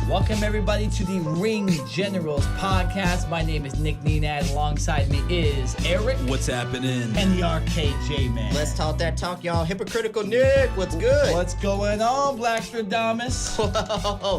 Welcome everybody to the Ring Generals podcast. My name is Nick Nenad. Alongside me is Eric. What's happening? And the RKJ man. Let's talk that talk, y'all. Hypocritical Nick, what's good? What's going on, Blackstradamus?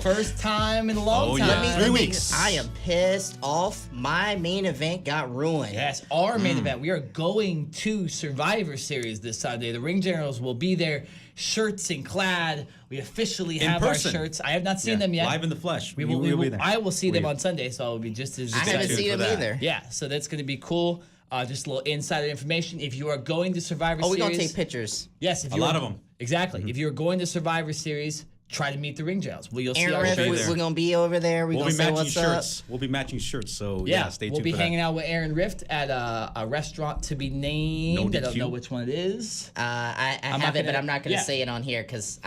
First time in a long time. Yeah. 3 weeks. I am pissed off. My main event got ruined. Yes, our main event. We are going to Survivor Series this Sunday. The Ring Generals will be there, shirts and clad. We officially have our shirts. I have not seen them yet. Live in the flesh. We will be there. I will see them on Sunday, so I'll be just as excited. I haven't seen them either. Yeah, so that's going to be cool. Just a little insider information. If you are going to Survivor Series... we're going to take pictures. Yes. A lot of them. Exactly. If you're going to Survivor Series... try to meet the Ring Generals. Well, you'll see our Aaron, shirts. we're going to be over there. We'll be say matching what's shirts. up. We'll be matching shirts, so yeah, stay tuned. We'll be for hanging that. out with Aaron Rift at a restaurant to be named. I don't know which one it is. I have it, but I'm not going to say it on here because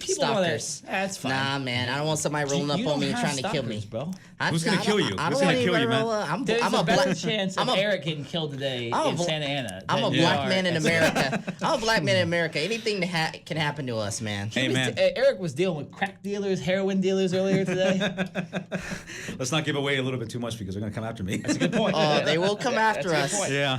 stalkers. That's fine. Nah, man. I don't want somebody rolling up on me and trying to kill me. Bro. Who's going to kill you? Who's going to kill you, man? There's a better chance of Eric getting killed today in Santa Ana. I'm a black man in America. I'm a black man in America. Anything can happen to us, man. Hey, man. Eric was dealing with crack dealers, heroin dealers earlier today. Let's not give away a little bit too much because they're going to come after me. That's a good point. Oh, they will come after us. Yeah.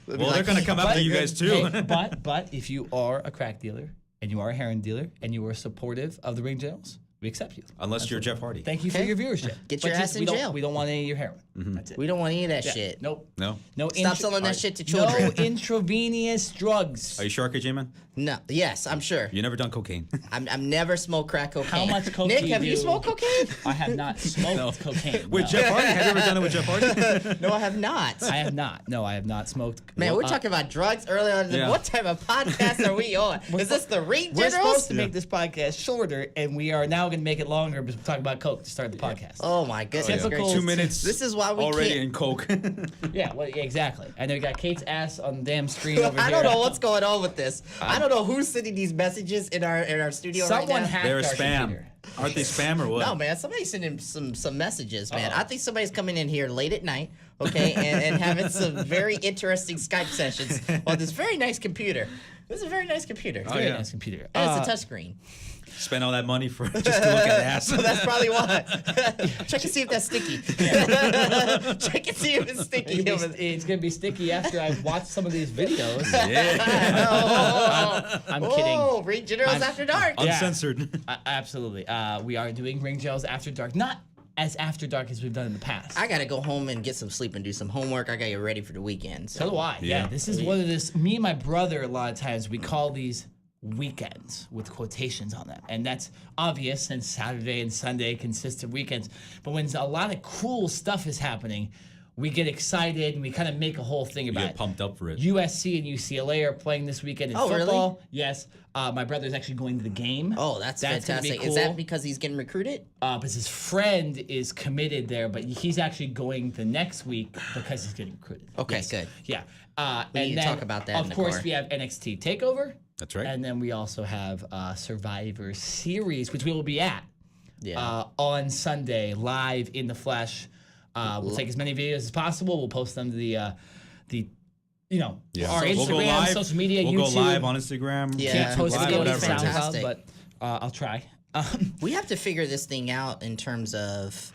Well, they're going to come after you guys too. Hey, but if you are a crack dealer and you are a heroin dealer and you are supportive of the Ring Generals, we accept you. Unless you're Jeff Hardy. Thank you for your viewership. Get your ass in jail. We don't want any of your heroin. That's it. We don't want any of that shit. Nope. No. Stop selling that shit to children. No intravenous drugs. Are you sure, KJ, man? No. Yes, I'm sure. You never done cocaine? I've never smoked crack cocaine. How much coke Nick, do you have you do? smoked cocaine? I have not smoked cocaine. With Jeff Hardy? Have you ever done it with Jeff Hardy? No, I have not. I have not. No, I have not smoked. Man, we're talking about drugs earlier on. Yeah. What type of podcast are we on? Is this the Ring We're Generals? supposed to make this podcast shorter, and we are now going to make it longer because we're talking about coke to start the podcast. Oh my goodness. Typical. 2 minutes. This is why we already can't. in coke. Yeah, well, yeah, exactly. And then we got Kate's ass on the damn screen over here. I don't know what's going on with this. I don't know who's sending these messages in our studio right Someone now. hacked They're our spam. computer. Aren't they spam or what? No, man, somebody's sending some messages, man. I think somebody's coming in here late at night, okay, and having some very interesting Skype sessions on this very nice computer. This is a very nice computer. Very nice computer. And it's a touchscring. Spend all that money for just to look at ass. So that's probably why. Check and see if that's sticky. Check and see if it's sticky. It's going to be sticky after I've watched some of these videos. Yeah. I'm kidding. Oh, Ring Generals After Dark. Uncensored. Absolutely. We are doing Ring Generals After Dark. Not as after dark as we've done in the past. I gotta go home and get some sleep and do some homework. I gotta get ready for the weekend. So do I. Yeah. This is one of this. Me and my brother, a lot of times, we call these weekends with quotations on them. And that's obvious since Saturday and Sunday consist of weekends. But when a lot of cool stuff is happening, we get excited and we kind of make a whole thing about Get pumped up for it. USC and UCLA are playing this weekend in Oh, football. really? Yes. My brother's actually going to the game. Oh, that's gonna be fantastic. cool. Is that because he's getting recruited? Because his friend is committed there, but he's actually going the next week because he's getting recruited. Okay, Yes. good. Yeah. We need to talk about that in Of the course, car. we have NXT TakeOver. That's right. And then we also have Survivor Series, which we will be at Yeah. on Sunday, live in the flesh. We'll take as many videos as possible. We'll post them to the our So Instagram, we'll go live. social media, We'll YouTube. go live on Instagram. Yeah. Can't post It's video gonna to be SoundCloud, fantastic. but I'll try. We have to figure this thing out in terms of.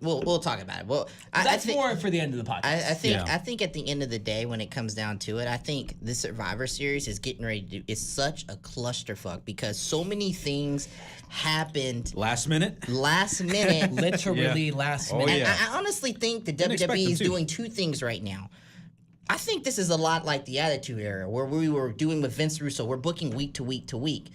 We'll talk about it. Well, I That's think more for the end of the podcast. I think at the end of the day, when it comes down to it, I think the Survivor Series is getting ready to. It's such a clusterfuck because so many things happened Last minute. last minute. Literally last minute. And yeah. I honestly think the Didn't expect WWE them is to. doing two things right now. I think this is a lot like the Attitude Era, where we were doing with Vince Russo. We're booking week to week to week.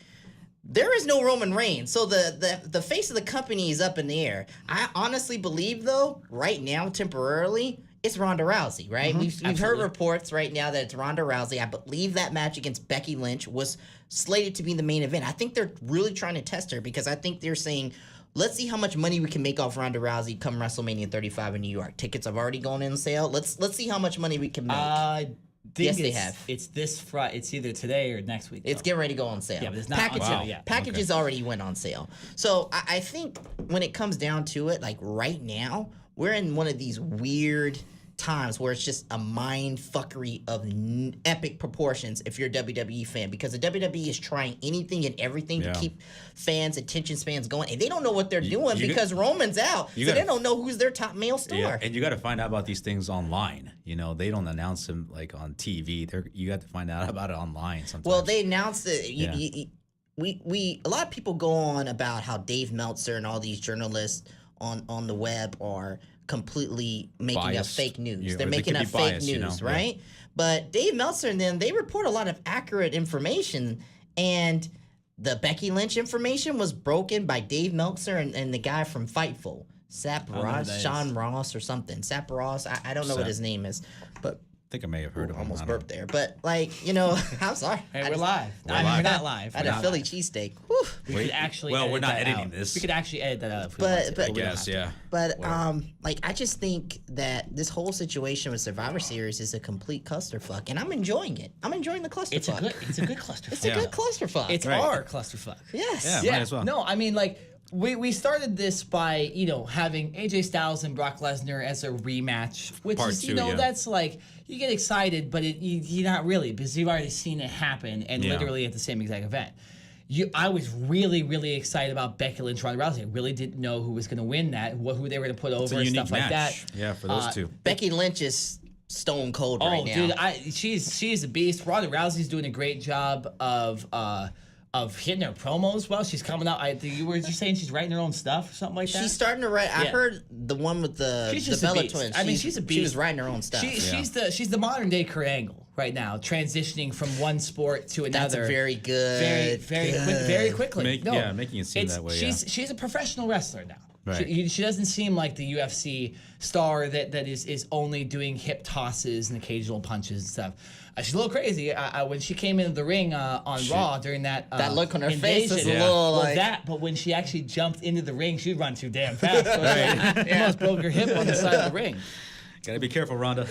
There is no Roman Reigns, so the face of the company is up in the air. I honestly believe, though, right now, temporarily, it's Ronda Rousey, right? We've heard reports right now that it's Ronda Rousey. I believe that match against Becky Lynch was slated to be the main event. I think they're really trying to test her because I think they're saying, let's see how much money we can make off Ronda Rousey come WrestleMania 35 in New York. Tickets have already gone in sale. Let's see how much money we can make. Yes, they have. It's this Friday. It's either today or next week. It's getting ready to go on sale. Yeah, but it's not on sale yet. Packages already went on sale. So I think when it comes down to it, like right now, we're in one of these weird times where it's just a mind fuckery of epic proportions if you're a WWE fan, because the WWE is trying anything and everything to keep fans' attention spans going, and they don't know what they're doing because Roman's out, so they don't know who's their top male star. Yeah, and you got to find out about these things online. You know, they don't announce them like on TV. You got to find out about it online sometimes. Well, they announced it. We a lot of people go on about how Dave Meltzer and all these journalists on the web are completely making biased. up fake news. Yeah, They're or they making could up be fake biased, news, you know? right? Yeah. But Dave Meltzer and them, they report a lot of accurate information, and the Becky Lynch information was broken by Dave Meltzer and the guy from Fightful, Sap Ross, Sean Ross or something. Sap Ross, I don't know what his name is, but I think I may have heard of him. almost burped there. But like, you know, I'm sorry. Hey, we're live. We're not live. I had a Philly cheesesteak. Whew. We could actually. Well, we're not edit that editing out. this. We could actually edit that out. If we wanted to. I guess, yeah. But like, I just think that this whole situation with Survivor Series is a complete clusterfuck, and I'm enjoying it. I'm enjoying the clusterfuck. It's a good clusterfuck. It's a good clusterfuck. It's our clusterfuck. Yes. Yeah, might as well. No, I mean, like, we started this by, having AJ Styles and Brock Lesnar as a rematch, which Part is, two, that's like, you get excited, but you're not really, because you've already seen it happen, and literally at the same exact event. I was really, really excited about Becky Lynch, Ronda Rousey. I really didn't know who was going to win that, who they were going to put over and stuff like that. Yeah, for those two. Becky Lynch is stone cold right now. Dude, she's a beast. Ronda Rousey's doing a great job of hitting her promos well. She's coming out. You were just saying she's writing her own stuff or something like that? She's starting to write. I heard the one with the Bella twins. I mean, she's a beast. She was writing her own stuff. She's the modern day Kurt Angle right now, transitioning from one sport to another. That's very good. Very quickly. Making it seem that way. She's a professional wrestler now. Right. She doesn't seem like the UFC star that is only doing hip tosses and occasional punches and stuff. She's a little crazy. When she came into the ring on Raw during that look on her face is invasion, a little well, like but when she actually jumped into the ring, she'd run too damn fast. So almost broke her hip on the side of the ring. Gotta be careful, Ronda.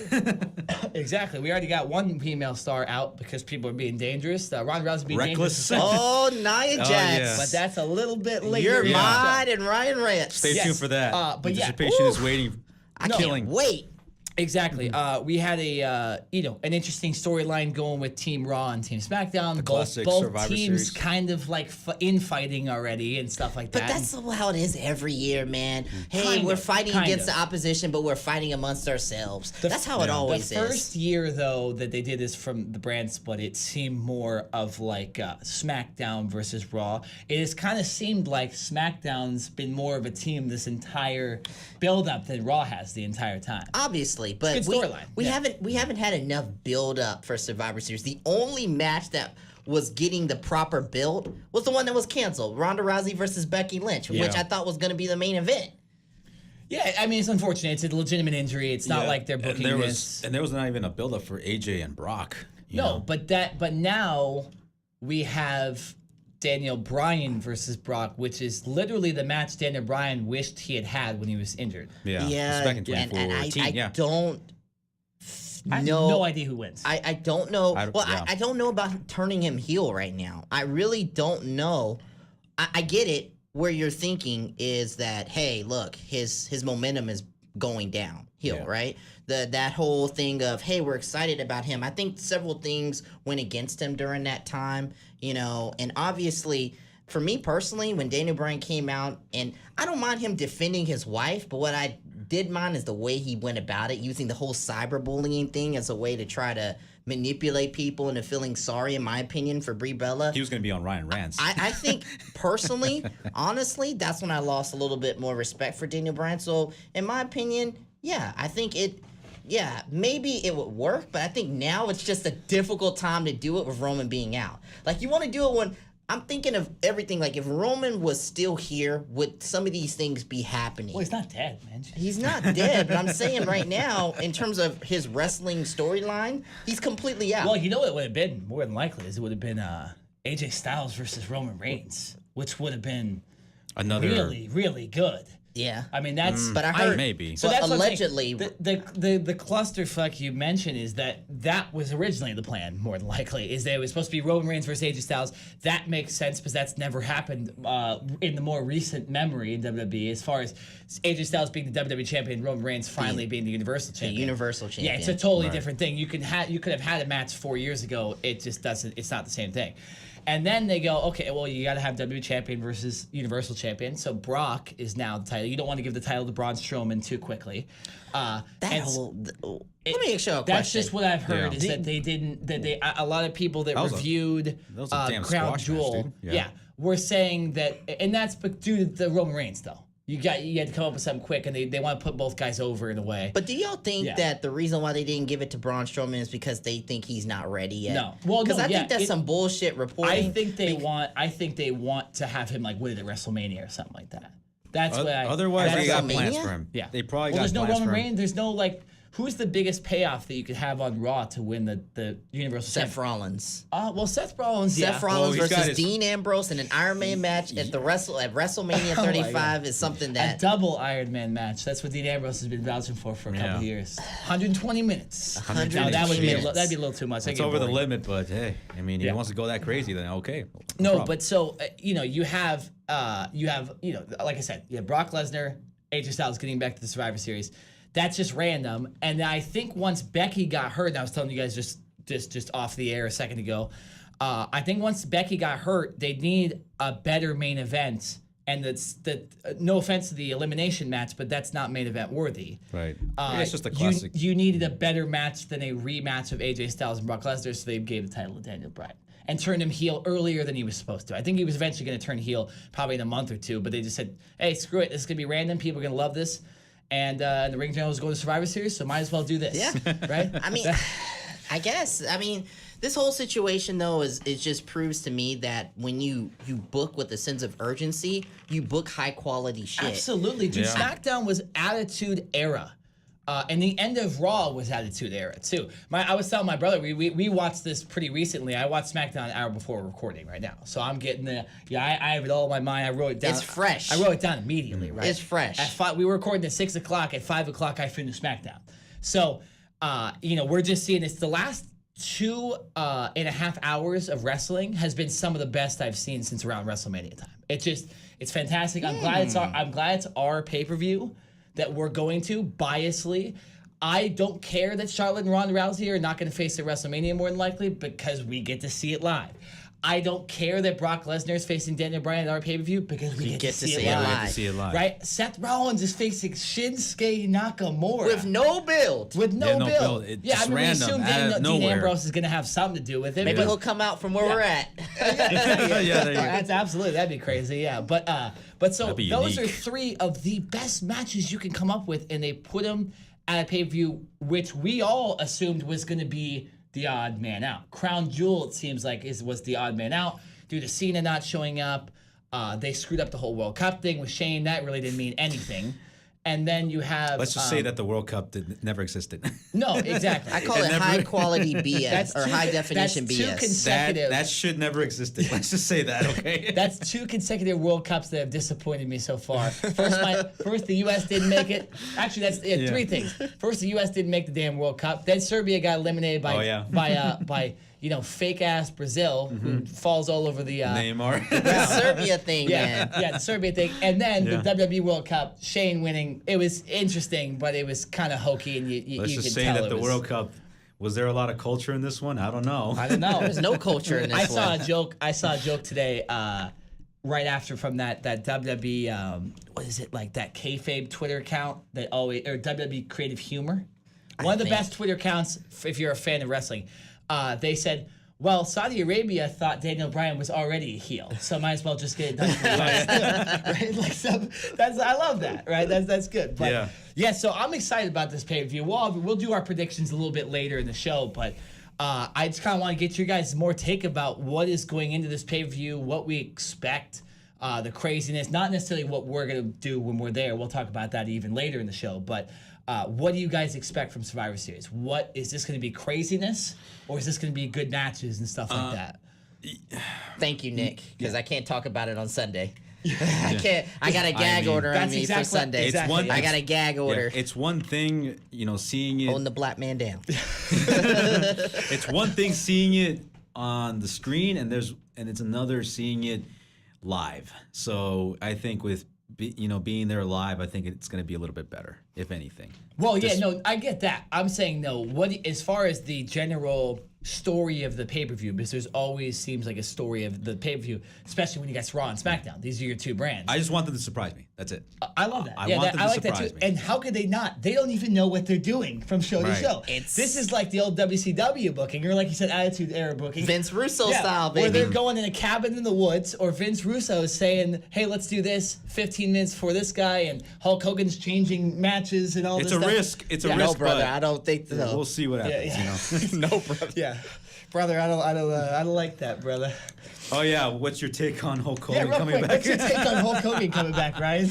Exactly. We already got one female star out because people are being dangerous. Ronda Rousey being Reckless. dangerous. Oh, Nia Jax. yes. But that's a little bit later. You're mine and Ryan Reyes. Stay tuned for that. But Anticipation is waiting. I can't wait. Exactly. We had an interesting storyline going with Team Raw and Team SmackDown. Both Survivor teams Series. kind of like infighting already and stuff like that. But that's how it is every year, man. Hey, Kind we're of, fighting kind against of. the opposition, but we're fighting amongst ourselves. That's how it always the is. first year, though, that they did this from the brand split, it seemed more of like SmackDown versus Raw. It has kind of seemed like SmackDown's been more of a team this entire build-up than Raw has the entire time. Obviously, but Good storyline. we haven't had enough build up for Survivor Series. The only match that was getting the proper build was the one that was canceled, Ronda Rousey versus Becky Lynch, which I thought was going to be the main event. Yeah, I mean, it's unfortunate. It's a legitimate injury. It's not like they're booking this. And there was not even a build-up for AJ and Brock. You know? But now we have Daniel Bryan versus Brock, which is literally the match Daniel Bryan wished he had when he was injured. Yeah. It's back in 2014. I don't I have no idea who wins. I don't know. I don't know about turning him heel right now. I really don't know. I get it. Where you're thinking is that, hey, look, his momentum is going downhill, right? That whole thing of, hey, we're excited about him. I think several things went against him during that time, and obviously, for me personally, when Daniel Bryan came out, and I don't mind him defending his wife, but what I did mind is the way he went about it, using the whole cyberbullying thing as a way to try to manipulate people into feeling sorry, in my opinion, for Brie Bella. He was going to be on Ryan Rants. I think, personally, honestly, that's when I lost a little bit more respect for Daniel Bryan. So, in my opinion, I think maybe it would work, but I think now it's just a difficult time to do it with Roman being out. Like, you want to do it when... I'm thinking of everything. Like, if Roman was still here, would some of these things be happening? Well, he's not dead, man. He's not dead, but I'm saying right now, in terms of his wrestling storyline, he's completely out. Well, you know what it would have been, more than likely, is it would have been AJ Styles versus Roman Reigns, which would have been Another really, really good. Yeah. I mean, that's. But I heard maybe. So But that's what I'm saying. allegedly, the clusterfuck you mentioned is that was originally the plan. More than likely, is that it was supposed to be Roman Reigns versus AJ Styles. That makes sense because that's never happened in the more recent memory in WWE. As far as AJ Styles being the WWE champion, Roman Reigns finally being the Universal champion. Universal champion. Yeah, it's a totally different thing. You could have had a match 4 years ago. It just doesn't. It's not the same thing. And then they go, okay, well, you got to have WWE champion versus Universal champion. So Brock is now the title. You don't want to give the title to Braun Strowman too quickly. Let me ask you a question. That's just what I've heard is that they didn't. That they a lot of people that reviewed was a damn Crown squash Jewel, match, dude. Yeah. were saying that, and that's due to the Roman Reigns though. You had to come up with something quick, and they want to put both guys over in a way. But do y'all think that the reason why they didn't give it to Braun Strowman is because they think he's not ready yet? No, well, because I think that's some bullshit reporting. I think they want to have him like win it at WrestleMania or something like that. That's what I. Otherwise, they got WrestleMania? plans for him. Yeah, they probably well, got there's no plans Roman for him. Reigns. There's no like. Who's the biggest payoff that you could have on Raw to win the Universal Seth Championship? Rollins. Well, Seth Rollins. Seth Yeah. Rollins he's got versus his- Dean Ambrose in an Iron Man match at WrestleMania Oh my 35 is something A that double Iron Man match. That's what Dean Ambrose has been vouching for a couple of years. 120 minutes. 120 Now, that would be minutes. that'd be a little too much. It's over the limit, but hey, I mean, he wants to go that crazy, then okay. No, problem. but so you have like I said, you have Brock Lesnar, AJ Styles getting back to the Survivor Series. That's just random. And I think once Becky got hurt, and I was telling you guys just off the air a second ago, I think once Becky got hurt, they need a better main event. And no offense to the elimination match, but that's not main event worthy. Right. It's just a classic. You needed a better match than a rematch of AJ Styles and Brock Lesnar, so they gave the title to Daniel Bryan and turned him heel earlier than he was supposed to. I think he was eventually going to turn heel probably in a month or two, but they just said, hey, screw it. This is going to be random. People are going to love this. And the Ring General is going to Survivor Series, so might as well do this. Yeah. Right? I mean, I guess. I mean, this whole situation though is just proves to me that when you book with a sense of urgency, you book high quality shit. Absolutely, dude. Yeah. SmackDown was Attitude Era. And the end of Raw was Attitude Era too. I was telling my brother we watched this pretty recently. I watched SmackDown an hour before recording right now, so I'm getting I have it all in my mind. I wrote it down. It's fresh. I wrote it down immediately. Right, It's fresh. We were recording at 6 o'clock. At 5 o'clock, I finished SmackDown. So we're just seeing this. The last 2.5 hours of wrestling has been some of the best I've seen since around WrestleMania time. It's fantastic. I'm glad it's our pay-per-view that we're going to biasly. I don't care that Charlotte and Ronda Rousey are not going to face at WrestleMania more than likely because we get to see it live. I don't care that Brock Lesnar is facing Daniel Bryan at our pay-per-view because we get to see it live. We get to see it live. Right? Seth Rollins is facing Shinsuke Nakamura. With no build. With no no build. build. It's Yeah, I just mean, we random, assume out of Dean nowhere. Ambrose is going to have something to do with it. Maybe but- he'll come out from where we're at. There you go. That's absolutely, that'd be crazy, yeah. But so That'd be those unique. are three of the best matches you can come up with, and they put them at a pay-per-view, which we all assumed was going to be the odd man out. Crown Jewel, it seems like, was the odd man out due to Cena not showing up. They screwed up the whole World Cup thing with Shane. That really didn't mean anything. And then you have... Let's just say that the World Cup never existed. No, exactly. I call it high quality BS or high definition that's two BS. consecutive. that should never existed. Let's just say that, okay? That's 2 consecutive World Cups that have disappointed me so far. First the U.S. didn't make it. Actually, that's 3 things. First, the U.S. didn't make the damn World Cup. Then Serbia got eliminated by fake ass Brazil, who falls all over the Neymar. The Serbia thing, man. yeah, the Serbia thing, and then the WWE World Cup, Shane winning. It was interesting, but it was kind of hokey, and you Let's could just say tell that it the was, World Cup, was there a lot of culture in this one? I don't know. I don't know. There's no culture in this I saw one. a joke. I saw a joke today, right after from that WWE. What is it like that kayfabe Twitter account that always or WWE Creative Humor? One of the best Twitter accounts if you're a fan of wrestling. They said, well, Saudi Arabia thought Daniel Bryan was already a heel, so might as well just get it done. Right? Like I love that. Right? That's good. But yeah. So I'm excited about this pay-per-view. We'll do our predictions a little bit later in the show, but I just kind of want to get your guys more take about what is going into this pay-per-view, what we expect, the craziness, not necessarily what we're gonna do when we're there. We'll talk about that even later in the show, but. What do you guys expect from Survivor Series? What is this going to be craziness, or is this going to be good matches and stuff like that? Thank you, Nick, because I can't talk about it on Sunday. I can't. I got a gag order on That's me exactly- for Sunday. exactly, one- yeah. I got a gag order. It's one thing, seeing it. Holding the black man down. It's one thing seeing it on the screen, and it's another seeing it live. So I think with being there live, I think it's going to be a little bit better, if anything. Well, yeah, no, I get that. I'm saying no. As far as the general story of the pay-per-view, because there's always seems like a story of the pay-per-view, especially when you got Raw and SmackDown. These are your two brands. I just want them to surprise me. That's it. I love that. I Yeah, want them I to like that surprise too. me. And how could they not? They don't even know what they're doing from show to Right. show. It's- This is like the old WCW booking, or like you said, Attitude Era booking. Vince Russo style, Where baby. they're going in a cabin in the woods, or Vince Russo is saying, "Hey, let's do this 15 minutes for this guy," and Hulk Hogan's changing matches and all It's this a stuff. risk. It's a Yeah. No, risk, brother, but I don't think so. we'll see what happens. Yeah. No, brother. Yeah, brother, I don't like that, brother. Oh yeah, what's your take on Hulk Yeah, Hogan real coming quick, back? what's your take on Hulk Hogan coming back, Ryan?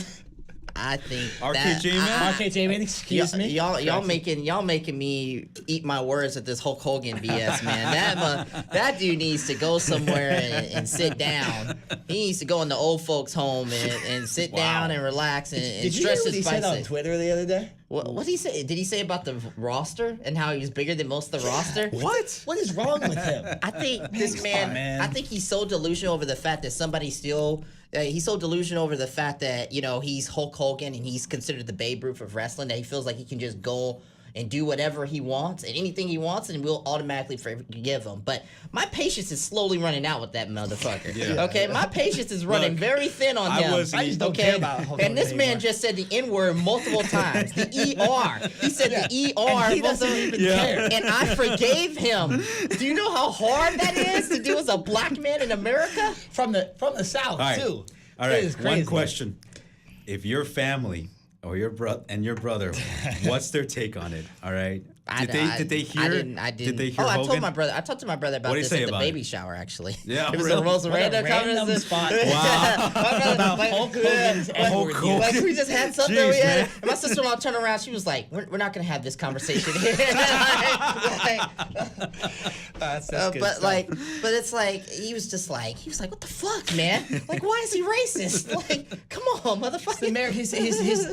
I think RKJ man? RKJ man, excuse me. Y'all making me eat my words with this Hulk Hogan BS, man. That dude needs to go somewhere and sit down. He needs to go in the old folks' home and sit down and relax and Did you hear stress what he his said on biceps. Twitter the other day? What did he say? Did he say about the roster and how he was bigger than most of the roster? What? What is wrong with him? I think this come man, on, man. I think he's so delusional over the fact that somebody still. He's so delusional over the fact that he's Hulk Hogan and he's considered the Babe Ruth of wrestling, that he feels like he can just go and do whatever he wants and anything he wants, and we'll automatically forgive him. But my patience is slowly running out with that motherfucker. Yeah. Okay, my patience is running Look, very thin on I him. wasn't- I just don't care about Hulk And this Hogan man anymore. just said the N-word multiple times. The ER. He said the ER. And he doesn't even care. And I forgave him. Do you know how hard that is to do as a black man in America? From the South All right. too. All It right. is One crazy. question: if your family or your brother, what's their take on it? All right. Did they hear? I didn't. Did they hear I Hogan? told my brother. I talked to my brother about What'd he this say at the about baby it? shower. Actually, Yeah, it was really? the most What a random random conversation. spot. Wow. My brother, About Hulk Hogan's N-word Hulk use. like we just had something Jeez, we had. man. And my sister-in-law turned around. She was like, "We're not gonna have this conversation here." That's good but stuff. but it's like he was like, "What the fuck, man? Like, why is he racist? Like, come on, motherfucker." His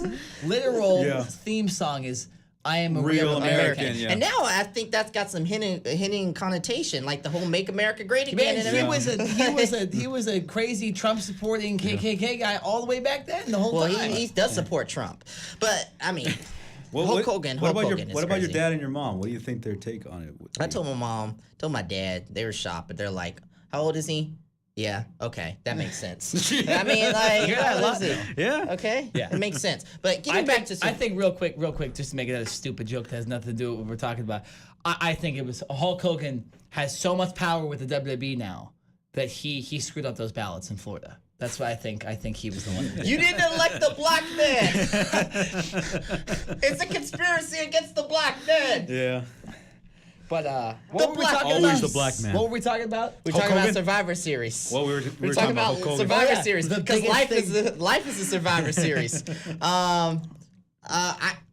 literal Yeah. theme song is "I am a Real real American." American, yeah. And now I think that's got some hinting connotation, like the whole "Make America Great Again." Man, he was a crazy Trump supporting KKK guy all the way back then. The whole Well, time. he does support Trump, but I mean, What, Hulk what- Hogan. What Hulk about Hogan is what about your crazy. dad and your mom? What do you think their take on it would be? I told my mom, told my dad, they were shocked, but they're like, "How old is he?" Yeah, okay, that makes sense. I mean, like, You're not how old is lying. he? Yeah. Okay, Yeah. it makes sense. But getting back to I think real quick, just to make it a stupid joke that has nothing to do with what we're talking about. I think it was Hulk Hogan has so much power with the WWE now that he screwed up those ballots in Florida. That's why I think he was the one. That did you didn't elect the black man. It's a conspiracy against the black man. Yeah. But what were we black- talking Always about? the black man. What were we talking about? We're Hulk talking about Hogan? Survivor Series. Well, we were We're talking about about Hulk Hogan. Survivor Oh, yeah. Series The because biggest life is a Survivor Series.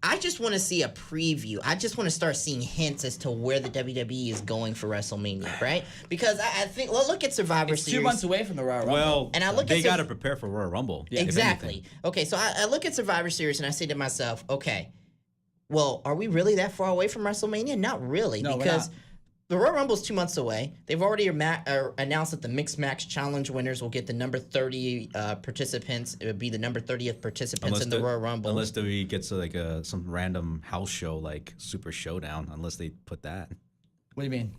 I just want to see a preview. I just want to start seeing hints as to where the WWE is going for WrestleMania, right? Because I think look at Survivor It's Series. 2 months away from the Royal Rumble. Well, And I look at they some- got to prepare for Royal Rumble. if Exactly. anything. Okay, so I look at Survivor Series and I say to myself, okay, well, are we really that far away from WrestleMania? Not really, No, we're because not. the Royal Rumble is 2 months away. They've already announced that the Mixed Match Challenge winners will get the number 30 participants. It would be the number 30th participants in the Royal Rumble. Unless WWE gets some random house show like Super Showdown, unless they put that. What do you mean?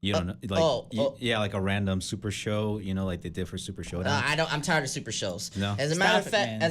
You don't know, yeah. like a random Super Show, like they did for Super Showdown. I'm tired of super shows. No? As a Stop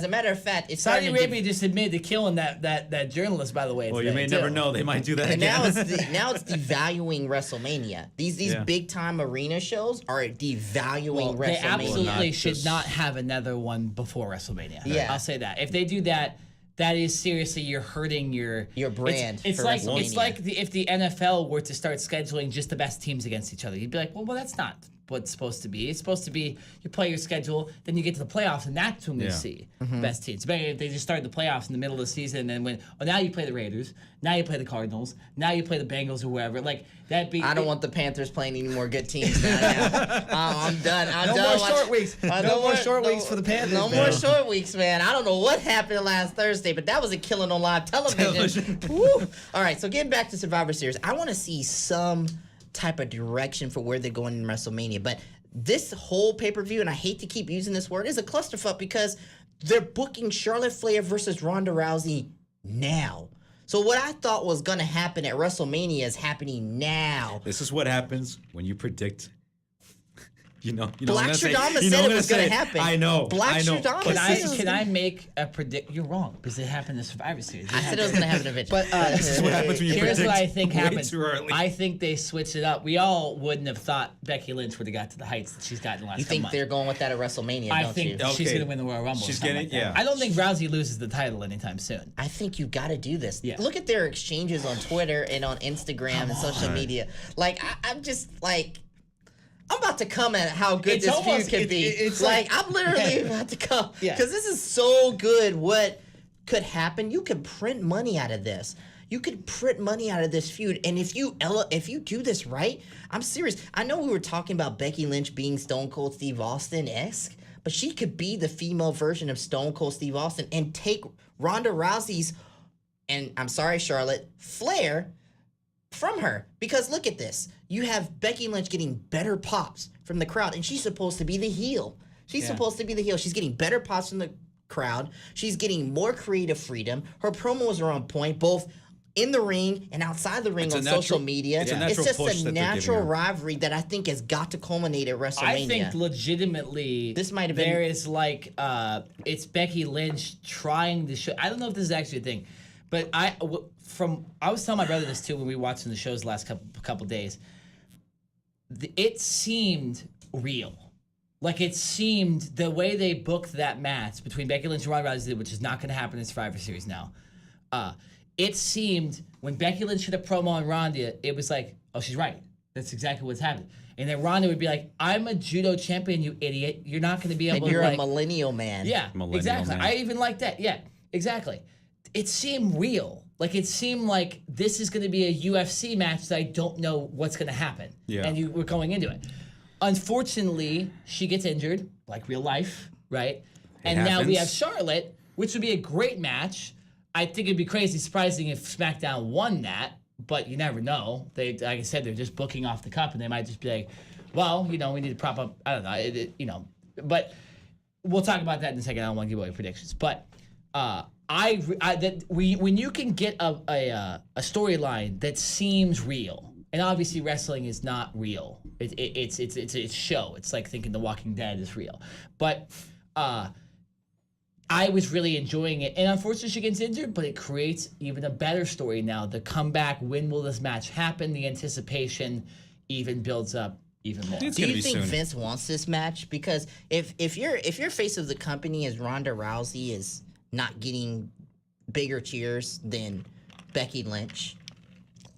matter of fact, it's Saudi starting to Arabia just admitted to killing that journalist, by the way. Well, you today, may too. never know; they might do that And again. now it's devaluing WrestleMania. These Yeah. big time arena shows are devaluing Well, they WrestleMania. absolutely Not should just- not have another one before WrestleMania. Yeah. I'll say that. If they do that, that is seriously you're hurting your brand It's for like WrestleMania. if the NFL were to start scheduling just the best teams against each other, you'd be like, well, that's not what it's supposed to be. It's supposed to be you play your schedule, then you get to the playoffs, and that's when we see best teams. But if they just started the playoffs in the middle of the season, and then now you play the Raiders, now you play the Cardinals, now you play the Bengals or whoever. Like that be. I don't want the Panthers playing any more good teams now. I'm done. I'm no done. more short weeks. No more short weeks for the Panthers. No more short weeks, man. I don't know what happened last Thursday, but that was a killing on live television. Woo. All right, so getting back to Survivor Series, I want to see some type of direction for where they're going in WrestleMania. But this whole pay-per-view, and I hate to keep using this word, is a clusterfuck because they're booking Charlotte Flair versus Ronda Rousey now. So what I thought was going to happen at WrestleMania is happening now. This is what happens when you predict. Black Shadama said it was going to happen. I know. Black Shadama said Can I make a predict? You're wrong because it happened in Survivor Series. I said it was going to happen eventually. But this is what happens when you here's predict what I think way happened. too early. I think they switched it up. We all wouldn't have thought Becky Lynch would have got to the heights that she's gotten the last You couple think months. they're going with that at WrestleMania, I don't think you? she's Okay. going to win the Royal Rumble. She's or something getting- like that. yeah. I don't think Rousey loses the title anytime soon. I think you got to do this. Yeah. Look at their exchanges on Twitter and on Instagram and social media. Like, I'm just like, I'm about to come at how good It's this almost- feud can be. it's like, like- I'm literally about to come. Yeah. Because this is so good what could happen. You could print money out of this. You could print money out of this feud. And if you do this right, I'm serious. I know we were talking about Becky Lynch being Stone Cold Steve Austin-esque, but she could be the female version of Stone Cold Steve Austin and take Ronda Rousey's, and I'm sorry, Charlotte, flair from her. Because look at this. You have Becky Lynch getting better pops from the crowd, and she's supposed to be the heel. She's supposed to be the heel. She's getting better pops from the crowd. She's getting more creative freedom. Her promos are on point, both in the ring and outside the ring It's a on natural- social media. it's a natural just push a that they're giving natural her. rivalry that I think has got to culminate at WrestleMania. I think legitimately This might have been- there is like it's Becky Lynch trying to show. I don't know if this is actually a thing, but I was telling my brother this too when we were watching the shows the last couple days. It seemed real. Like it seemed the way they booked that match between Becky Lynch and Ronda Rousey, which is not going to happen in Survivor Series now. It seemed when Becky Lynch did a promo on Ronda, it was like, oh, she's right. That's exactly what's happening. And then Ronda would be like, I'm a judo champion, you idiot. You're not going to be able and you're to a like... millennial man. Yeah, Millennial exactly. man. I even like that. Yeah, exactly. It seemed real. Like it seemed like this is going to be a UFC match that I don't know what's going to happen. Yeah. And you were going into it. Unfortunately, she gets injured, like real life, right? And now we happens. have Charlotte, which would be a great match. I think it'd be crazy surprising if SmackDown won that, but you never know. They, like I said, they're just booking off the cup, and they might just be like, well, we need to prop up. I don't know, But we'll talk about that in a second. I don't want to give away predictions, but when you can get a storyline that seems real, and obviously wrestling is not real. It's a show. It's like thinking The Walking Dead is real, but I was really enjoying it. And unfortunately, she gets injured, but it creates even a better story now. The comeback, when will this match happen? The anticipation even builds up even more. It's Do gonna you be think soon. Vince wants this match? Because if your face of the company is Ronda Rousey is not getting bigger cheers than Becky Lynch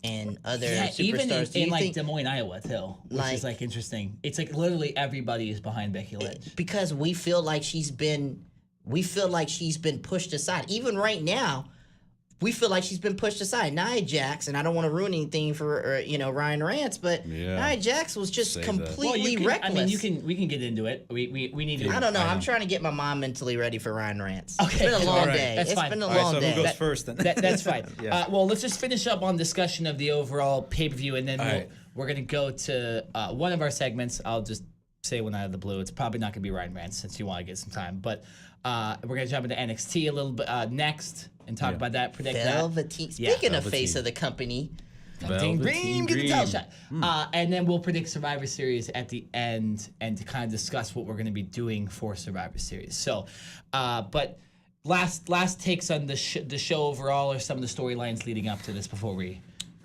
and other Yeah, superstars, even do in you like think Des Moines, Iowa, too, which is like interesting. It's like literally everybody is behind Becky Lynch. because we feel like she's been pushed aside. Even right now, we feel like she's been pushed aside. Nia Jax, and I don't want to ruin anything for Ryan Rance, but Yeah. Nia Jax was just Save that. completely reckless. I mean, we can get into it. We need to. I don't know. I I'm know. trying to get my mom mentally ready for Ryan Rance. Okay, It's been a long all right. day. That's It's fine. been a All right, long so day. who goes first then? That's fine. Yeah. Well, let's just finish up on discussion of the overall pay-per-view, and then right. we're going to go to one of our segments. I'll just say one out of the blue. It's probably not going to be Ryan Rance since you want to get some time, but we're going to jump into NXT a little bit next and talk about that, predict Velveteen. Yeah, Speaking of Velveteen. face of the company, that. Velveteen Dream, get the title Dream. shot. And then we'll predict Survivor Series at the end and to kind of discuss what we're going to be doing for Survivor Series. So, but last takes on the show overall, or some of the storylines leading up to this before we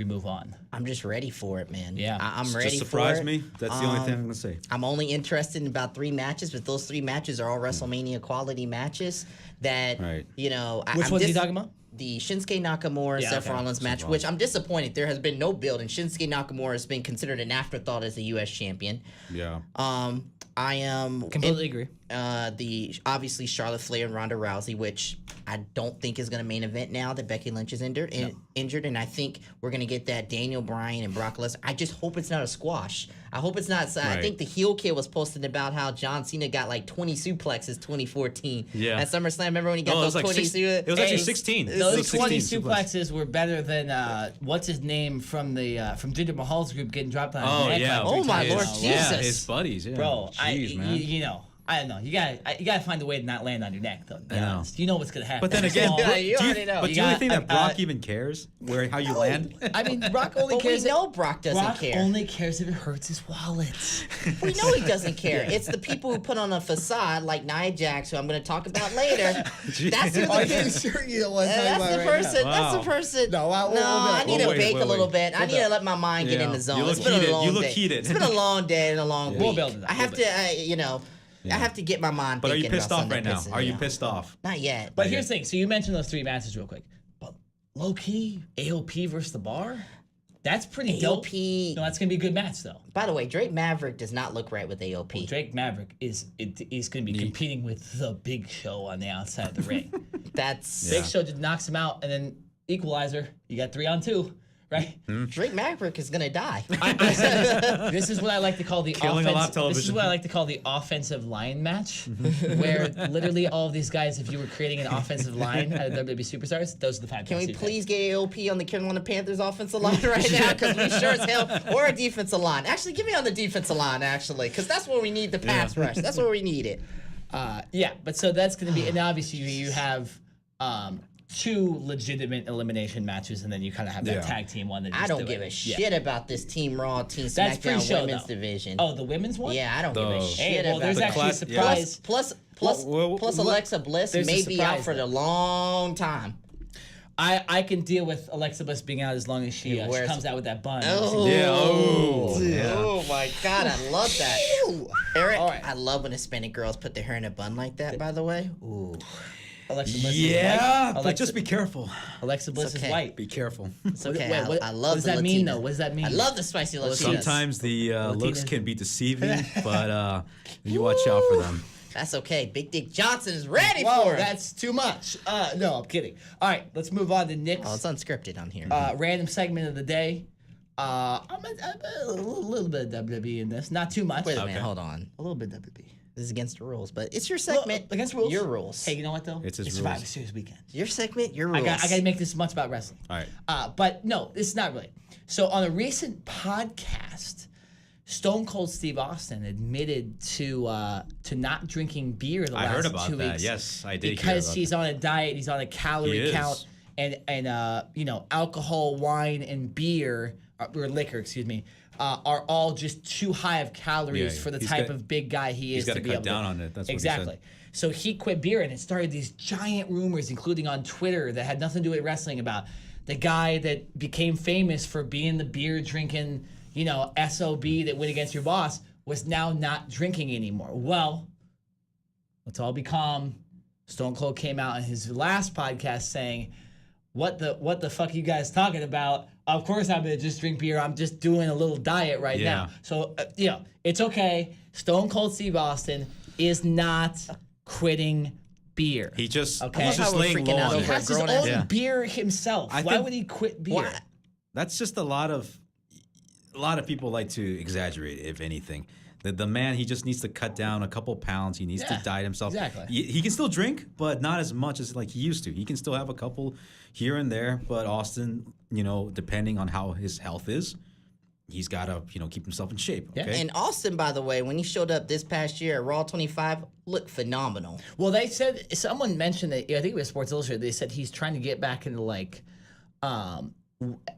move on. I'm just ready for it, man. Yeah. I'm ready Just for surprise it. me. That's the only thing I'm gonna say. I'm only interested in about 3 matches, but those 3 matches are all WrestleMania quality matches that, Right. you know... Which ones are you talking about? the Shinsuke Nakamura Yeah, Seth okay. Rollins match, which I'm disappointed. There has been no build, and Shinsuke Nakamura has been considered an afterthought as the U.S. champion. Yeah. I am Completely agree. the obviously Charlotte Flair and Ronda Rousey, which I don't think is going to main event now that Becky Lynch is injured, and I think we're going to get that Daniel Bryan and Brock Lesnar. I just hope it's not a squash. I hope it's not. I Right. think the heel kid was posting about how John Cena got like 20 suplexes 2014 Yeah. at SummerSlam. Remember when he got Oh, it those was like 20 it was actually 16. It Those was 20 16 suplexes were better than what's his name from the from Jinder Mahal's group getting dropped on his Oh neck. yeah. like Oh, three my times. Lord Yeah. Yeah, Jesus. his buddies. Yeah. Bro, Jeez, man. you know, I don't know. You gotta find a way to not land on your neck, though. To be I know. honest. You know what's gonna happen. But then again, Well, Yeah, you do you, already know. but You do you got- think that I- Brock even cares how you land? I mean, Brock only But we cares. know Brock doesn't Brock care. only cares if it hurts his wallet. We know he doesn't care. It's the people who put on a facade like Nia Jax, who I'm going to talk about later. That's who Are the you sure you don't want to talk That's about the it right now? person. That's Wow. the person. No, I need to wait, bake wait, a little wait. bit. I need to let my mind get in the zone. You look It's been heated. a long You look day. heated. It's been a long day and a long Yeah. week. We'll build it up, I have we'll to, I have to get my mind. But are you thinking pissed about off something right that now? pisses Are me you off. pissed off? Not yet. But here's the thing. So you mentioned those three matches real quick. But low key, AOP versus the Bar. That's pretty dope. AOP. No, that's gonna be a good match though. By the way, Drake Maverick does not look right with AOP. Drake Maverick is going to be competing with the Big Show on the outside of the ring. That's Big Show just knocks him out, and then equalizer. You got 3-on-2, right? Drake Maverick is gonna die. This is what I like to call the Killing a lot of This is television. what I like to call the offensive line match, where literally all of these guys, if you were creating an offensive line out of WWE superstars, those are the five. Can we guys you'd please get AOP on the Carolina Panthers offensive line right now? Because we sure as hell, or a defensive line. Actually, give me on the defensive line, actually, because that's where we need the pass rush. That's where we need it. Yeah, but so that's going to be, and obviously you have two legitimate elimination matches, and then you kind of have that Yeah. tag team one. That I just don't do give it. a Yeah. shit about this Team Raw, Team That's SmackDown pre-show, women's though. division. Oh, the women's one? Yeah, I don't give a The- shit Hey, well, about there's that. actually a class- surprise. Plus Well, Alexa Bliss there's a may be out surprise, for though. a long time. I can deal with Alexa Bliss being out as long as she wears- comes out with that bun. Oh, Yeah, oh, yeah. oh my God, I love that. Eric, All right. I love when Hispanic girls put their hair in a bun like that, by the way. Ooh. Alexa Bliss is Yeah, white. but Alexa, just be careful. Alexa Bliss okay. is white. Be careful. It's okay. I love what does the that mean, Latina. though? What does that mean? I love the spicy Latinas. Sometimes the looks Latina. can be deceiving, but you watch out for them. That's okay. Big Dick Johnson is ready Whoa, for it. that's too much. No, I'm kidding. All right, let's move on to Nick's Oh, it's unscripted on here. random segment of the day. I'm a little bit of WWE in this, not too much. Wait a minute, hold on. A little bit of WWE. This is against the rules, but it's your segment. Against rules. Your rules. Hey, you know what though? It's his Survivor rules. Series weekend. Your segment, your rules. I got to make this much about wrestling. All right. But no, it's not really. So on a recent podcast, Stone Cold Steve Austin admitted to not drinking beer the I last heard about 2 that. weeks. Yes, I did hear Because about he's that. on a diet, he's on a He calorie is. count, and alcohol, wine, and beer or liquor, excuse me, are all just too high of calories Yeah, for the he's type got- of big guy he is gotta to be cut able down to, on it. That's what he exactly. said. So he quit beer, and it started these giant rumors, including on Twitter, that had nothing to do with wrestling, about the guy that became famous for being the beer drinking, SOB that went against your boss was now not drinking anymore. Well, let's all be calm. Stone Cold came out in his last podcast saying, what the fuck are you guys talking about? Of course I'm gonna just drink beer. I'm just doing a little diet right Yeah. now. So it's okay. Stone Cold Steve Austin is not quitting beer. He just Okay. he's I love just how we're laying freaking low out on He over it. has his grown own Yeah. beer himself. I Why think- would he quit beer? What? That's just a lot of people like to exaggerate, if anything. The man, he just needs to cut down a couple pounds. He needs Yeah, to diet himself. exactly. He can still drink, but not as much as like he used to. He can still have a couple here and there. But Austin, depending on how his health is, he's got to keep himself in shape. Yeah. Okay? And Austin, by the way, when he showed up this past year at Raw 25, looked phenomenal. Well, they said, someone mentioned that, I think it was Sports Illustrated, they said he's trying to get back into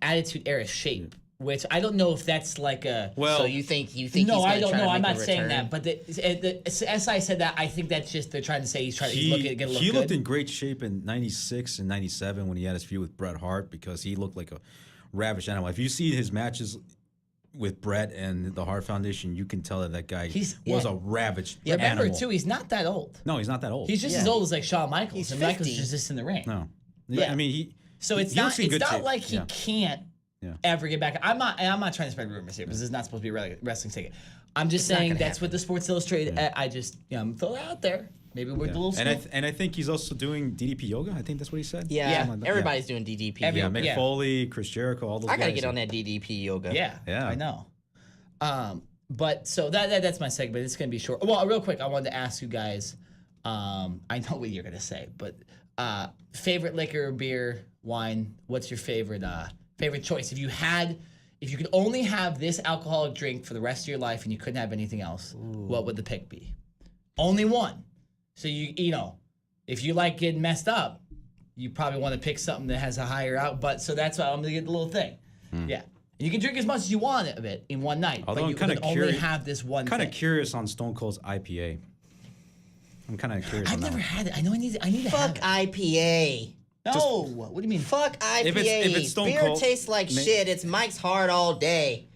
Attitude Era shape, which I don't know if that's like a. Well, So you think No, he's gonna I don't try to know. I'm make a not saying return? that, but the SI said that. I think that's just they're trying to say he's trying to he get a look he looked good. in great shape in '96 and '97 when he had his feud with Bret Hart because he looked like a ravished animal. If you see his matches with Bret and the Hart Foundation, you can tell that guy was a ravaged Remember animal. too, he's not that old. No, he's not that old. He's just Yeah. as old as like Shawn Michaels, He's and Michaels 50. is just in the ring. no. Yeah. I mean, So it's he looks not. in It's good not shape. like he Yeah. can't Yeah. ever get back. I'm not trying to spread rumors here because this is not supposed to be a wrestling ticket. I'm just saying gonna that's what the Sports Illustrated. I just I'm throwing it out there. Maybe we're a little. And I think he's also doing DDP yoga. I think that's what he said. Yeah, Something like that. everybody's doing DDP. Every- Yeah, Mick Yeah. Foley, Chris Jericho, all those I gotta guys. get on that DDP yoga. Yeah, Yeah. I know. But so that's my segment. It's gonna be short. Well, real quick, I wanted to ask you guys. I know what you're gonna say, but favorite liquor, beer, wine. What's your favorite choice? If you could only have this alcoholic drink for the rest of your life and you couldn't have anything else, what would the pick be? Only one. So you know, if you like getting messed up, you probably want to pick something that has a higher out. But so that's why I'm gonna get the little thing. Yeah. You can drink as much as you want of it in one night, Although but I'm you kinda can only curious- have this one Kind thing. of curious on Stone Cold's IPA. I'm kind of curious. I've on that never one. had it. I know I need to Fuck have it. IPA. No, what do you mean? Fuck IPA. if it's Stone Beer Cold, tastes like shit. It's Mike's Hard all day.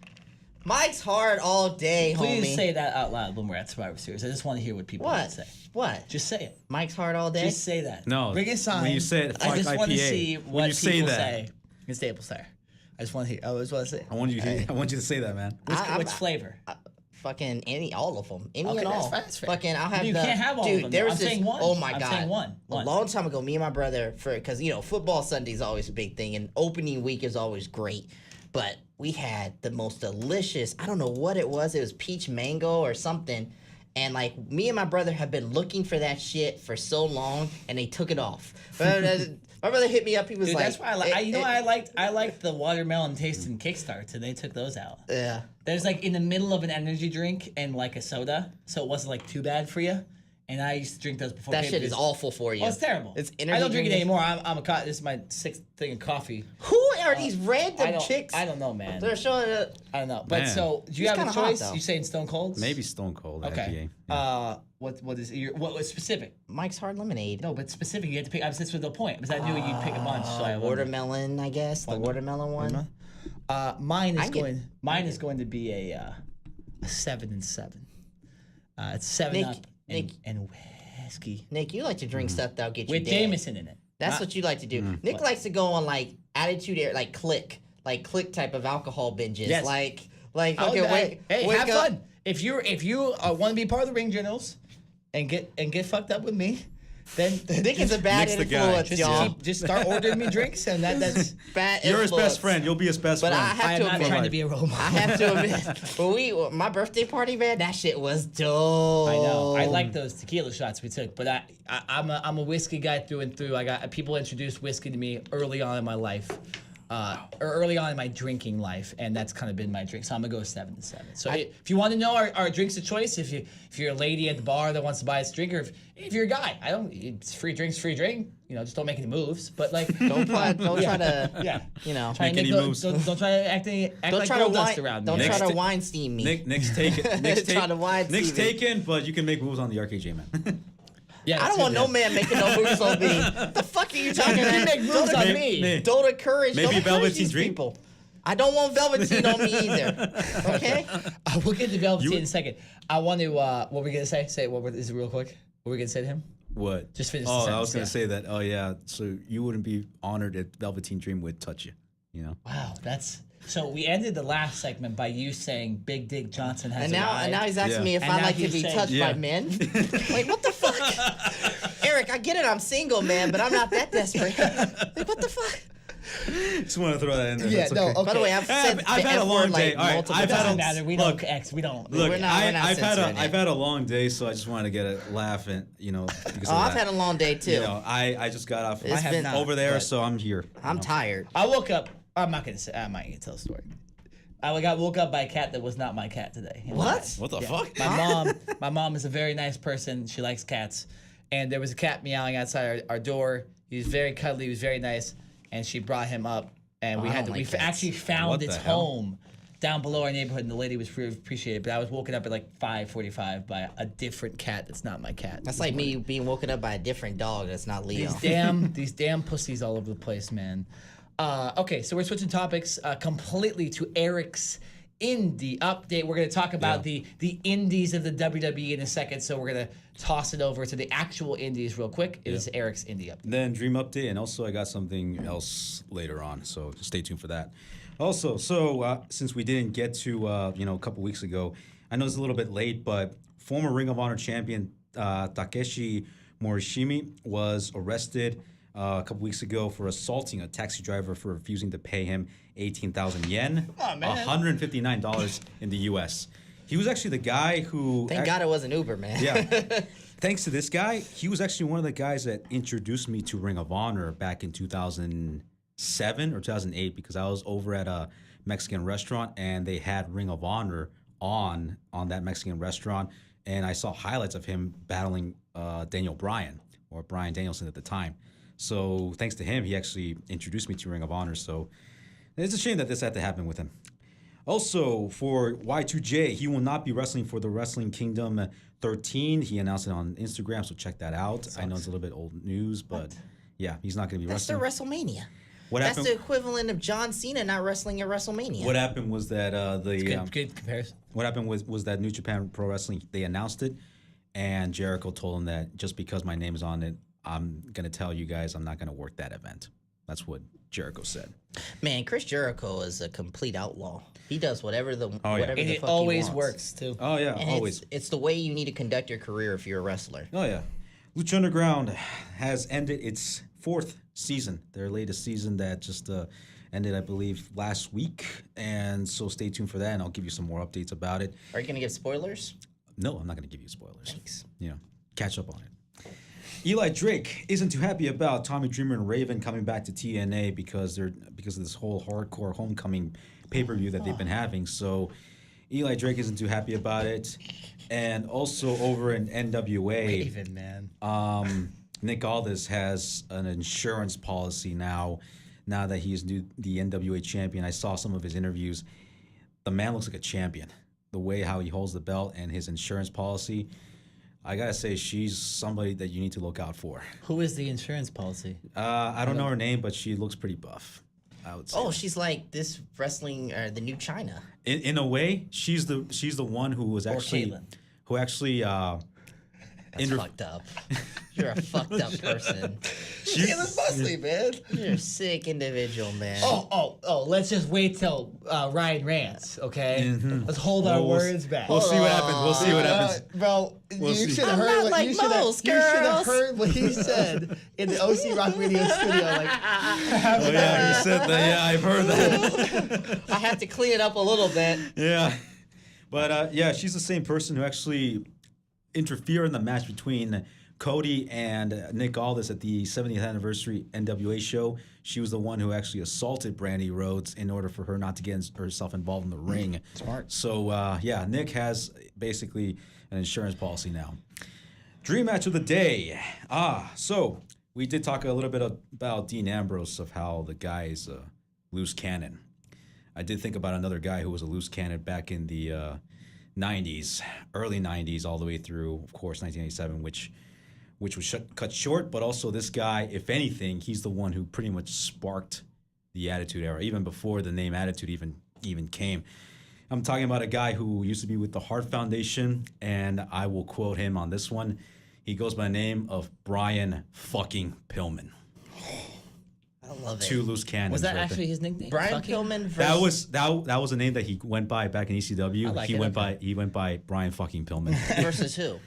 Mike's Hard all day, Please homie. say that out loud when we're at Survivor Series. I just want to hear what people What? have to say. What? Just say it. Mike's Hard all day? Just say that. No, Bring a sign. when you say it, I fuck just want to IPA. see When what you say people that. say. It's Staples there. I just want to hear. I just want to say. I want you to say that, man. Which flavor? Fucking all of them. Any Okay, and all. that's fair. Fucking, I'll have You the. can't have all dude, of them, there though. was I'm this, saying one. Oh my I'm God. saying one. A long time ago, me and my brother, because, football Sunday is always a big thing, and opening week is always great. But we had the most delicious, I don't know what it was peach mango or something. And like me and my brother have been looking for that shit for so long, and they took it off. My brother hit me up. He was Dude, like, that's why I like. I liked the watermelon taste in Kickstarts, and they took those out. Yeah. There's like in the middle of an energy drink and like a soda, so it wasn't like too bad for you. And I used to drink those before. That shit is awful for you. Oh, it's terrible. It's I energy don't drink it drink. anymore. This is my 6th thing of coffee. Who are these random chicks? I don't know, man. They're showing it. I don't know. But Man. so, do you He's have a kinda hot, choice? though. You saying Stone Cold? Maybe Stone Cold Okay. IPA. Yeah. What is your what was specific? Mike's Hard Lemonade. No, but specific. You had to pick. That's for the point because I knew you'd pick a bunch. So I wondered. Watermelon, I guess. The watermelon one. Mine is I get- going. Mine is going to be a 7 and 7. It's 7 Nick- Up Nick. and whiskey Nick, you like to drink stuff that'll get you with dead. Jameson in it. That's what you like to do. Nick likes to go on like attitude air, like click type of alcohol binges. Yes. Like Oh, okay, hey, wake have up. fun. If you want to be part of the Ring Generals and get fucked up with me, then Nick is a bad Nick's the guy. influence, just y'all. just start ordering me drinks, and that's. Bad You're his influence. best friend. You'll be his best But friend. I have I'm to not admit, trying to be a role model. I have to admit, my birthday party, man, that shit was dope. I know. I like those tequila shots we took, but I'm a whiskey guy through and through. I got people introduced whiskey to me early on in my life, or early on in my drinking life, and that's kind of been my drink. So I'm gonna go 7 and 7. So if you want to know our drinks of choice, if you're a lady at the bar that wants to buy us a drink, or if you're a guy, it's free drinks, free drink. Just don't make any moves. But like, Don't try to, yeah, try Make any moves. Don't try to act don't like try to gold dust wine, around don't me. try to Next- Weinstein me. Nick's taken. Nick's Try to wide Nick's Steven. taken, but you can make moves on the RKJ, man. Yeah, I that's don't want good, no man making no moves on me. The fuck are you talking You about? make moves on me. Don't encourage. Maybe don't encourage Velveteen these Dream? people. I don't want Velveteen on me either. Okay. We'll get to Velveteen in a second. I want to. What were we gonna say? Say it. Is it real quick? What were we gonna say to him? What? Just finish the Oh, I sentence, was gonna yeah. say that. Oh yeah. So you wouldn't be honored if Velveteen Dream would touch you. Wow, that's. So we ended the last segment by you saying Big Dick Johnson has And now he's asking Yeah. me if And I now like to he's be saying- touched Yeah. by men. Like what the fuck? Eric, I get it. I'm single, man, but I'm not that desperate. Like what the fuck? Just want to throw that in there. Yeah, That's no, okay. okay. By the way, I've said I've the had a F long word, day. like, All right, multiple I've had doesn't a- matter. We look, don't X. We don't. Look, We're not I've censoring it. had a long day, so I just wanted to get a laugh and because Oh, of I've that. had a long day too. I just got off It's been- over there, but- so I'm here. I'm tired. I woke up. I'm not gonna say. I'm not gonna tell the story. I got woke up by a cat that was not my cat today. What? What the fuck? My mom is a very nice person. She likes cats, and there was a cat meowing outside our door. He was very cuddly. He was very nice, and she brought him up, and we I had don't to. like We cats. actually found What its the hell? home down below our neighborhood, and the lady was really appreciated. But I was woken up at like 5:45 by a different cat that's not my cat. That's like me being woken up by a different dog that's not Leo. These damn pussies all over the place, man. Okay, so we're switching topics completely to Eric's indie update. We're going to talk about the indies of the WWE in a second, so we're going to toss it over to the actual indies real quick. It is Eric's indie update. Then Dream update, and also I got something else later on, so stay tuned for that. Also, since we didn't get to a couple weeks ago, I know it's a little bit late, but former Ring of Honor champion Takeshi Morishima was arrested a couple weeks ago for assaulting a taxi driver for refusing to pay him 18,000 yen, $159 in the U.S. He was actually the guy who... Thank God it wasn't Uber, man. Yeah. Thanks to this guy, he was actually one of the guys that introduced me to Ring of Honor back in 2007 or 2008 because I was over at a Mexican restaurant and they had Ring of Honor on that Mexican restaurant, and I saw highlights of him battling Daniel Bryan, or Bryan Danielson at the time. So thanks to him, he actually introduced me to Ring of Honor. So it's a shame that this had to happen with him. Also, for Y2J, he will not be wrestling for the Wrestling Kingdom 13. He announced it on Instagram, so check that out. I know it's a little bit old news, but yeah, he's not going to be That's wrestling. the WrestleMania. What That's happened? the equivalent of John Cena not wrestling at WrestleMania. What happened was that Good comparison. what happened was that New Japan Pro Wrestling, they announced it, and Jericho told him that just because my name is on it, I'm going to tell you guys I'm not going to work that event. That's what Jericho said. Man, Chris Jericho is a complete outlaw. He does whatever the yeah. whatever And the it fuck always he wants. works, too. Oh, yeah, And always. It's the way you need to conduct your career if you're a wrestler. Oh, yeah. Lucha Underground has ended its 4th season, their latest season that just ended, I believe, last week. And so stay tuned for that, and I'll give you some more updates about it. Are you going to give spoilers? No, I'm not going to give you spoilers. Thanks. Catch up on it. Eli Drake isn't too happy about Tommy Dreamer and Raven coming back to TNA because of this whole hardcore homecoming pay-per-view that they've been having. So Eli Drake isn't too happy about it. And also over in NWA, Raven, man. Nick Aldis has an insurance policy now that he's the NWA champion. I saw some of his interviews. The man looks like a champion. The way how he holds the belt and his insurance policy, I gotta say, she's somebody that you need to look out for. Who is the insurance policy? I don't know her name, but she looks pretty buff, I would say. Oh, she's like this wrestling, the new China. In a way, she's the one who was actually That's fucked up. You're a fucked up person. Caleb Busley, man. You're a sick individual, man. Oh, let's just wait till Ryan rants, okay? Let's hold our words back. We'll see what happens. We'll see what happens. Bro, We'll you see. should have I'm heard not what like you should have most girls. heard what he said in the OC Rock Radio studio. Like, Oh yeah, you said that. Yeah, I've heard that. I have to clean it up a little bit. Yeah, but yeah, she's the same person who actually interfered in the match between Cody and Nick Aldis at the 70th anniversary NWA show. She was the one who actually assaulted Brandy Rhodes in order for her not to get herself involved in the ring. Smart. So yeah, Nick has basically an insurance policy now. Dream match of the day. So we did talk a little bit about Dean Ambrose, of how the guy is a loose cannon. I did think about another guy who was a loose cannon back in the 90s, early 90s, all the way through, of course, 1987, which was cut short. But also this guy, if anything, he's the one who pretty much sparked the Attitude Era, even before the name Attitude even came. I'm talking about a guy who used to be with the Hart Foundation, and I will quote him on this one. He goes by the name of Brian fucking Pillman. I love it. 2 loose cannons. was that right actually there. his nickname? Brian Fucking? Pillman versus That was a name that he went by back in ECW. I like he it, went okay. by Brian fucking Pillman. versus who?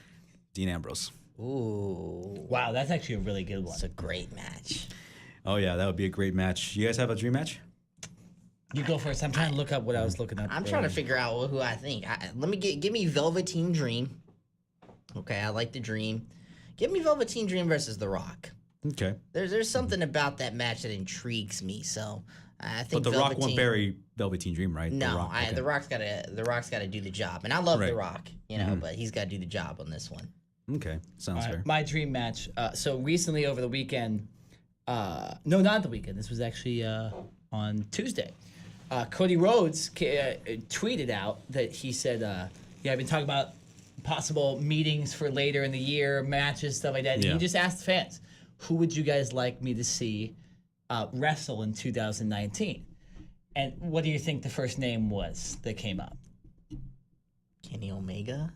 Dean Ambrose. Ooh, Wow, that's actually a really good one. it's a great match. Oh yeah, that would be a great match. You guys have a dream match? You go first. I'm trying to look up what I was looking up. I'm trying to figure out who I think. Give me Velveteen Dream. Okay, I like the Dream. Give me Velveteen Dream versus The Rock. Okay. There's something about that match that intrigues me. So I think. But The Rock won't Velveteen- bury Velveteen Dream, right? No, The Rock. Okay. The Rock's got to do the job, and I love The Right. Rock, you know, but he's got to do the job on this one. Okay, sounds fair. My dream match. So recently over the weekend, no, not the weekend. This was actually on Tuesday. Cody Rhodes tweeted out that he said, "Yeah, I've been talking about possible meetings for later in the year, matches, stuff like that." And Yeah. he just asked fans, "Who would you guys like me to see wrestle in 2019?" And what do you think the first name was that came up? Kenny Omega.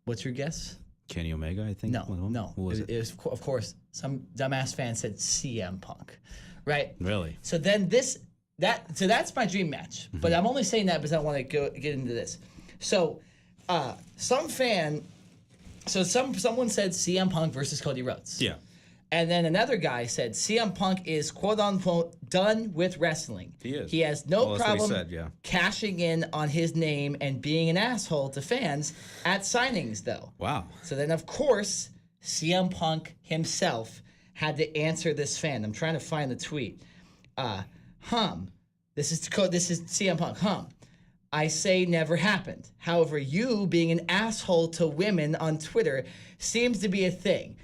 What's your guess? Kenny Omega, I think. No. Who was it? It was, of course, some dumbass fan said CM Punk, right? Really? So then that's my dream match. But I'm only saying that because I want to get into this. So someone said CM Punk versus Cody Rhodes. Yeah. And then another guy said CM Punk is quote unquote done with wrestling. He is. He has no Well, that's what he problem said, yeah. cashing in on his name and being an asshole to fans at signings, though. Wow. So then, of course, CM Punk himself had to answer this fan. I'm trying to find the tweet. This is CM Punk. I say never happened. However, you being an asshole to women on Twitter seems to be a thing.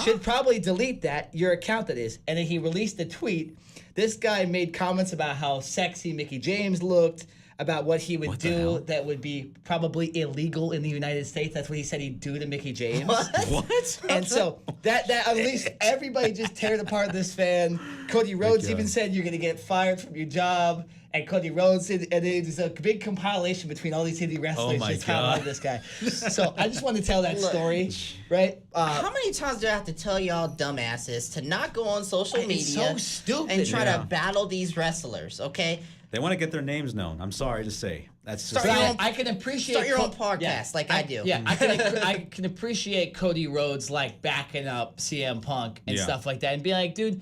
Should probably delete that, your account that is. And then he released a tweet. This guy made comments about how sexy Mickey James looked, about what he would do that would be probably illegal in the United States. That's what he said he'd do to Mickey James. What? And so that unleashed everybody just teared apart this fan. Cody Rhodes even said you're going to get fired from your job. And Cody Rhodes, and it's a big compilation between all these indie wrestlers my just God. highlighting this guy. So I just wanted to tell that story, right? How many times do I have to tell y'all dumbasses to not go on social media It's so stupid. and try Yeah. to battle these wrestlers, okay? They want to get their names known. I'm sorry to say. That's just Start your own- I can appreciate Start your own podcast like I do. Yeah, I can appreciate Cody Rhodes like backing up CM Punk and Yeah. stuff like that, and be like, dude,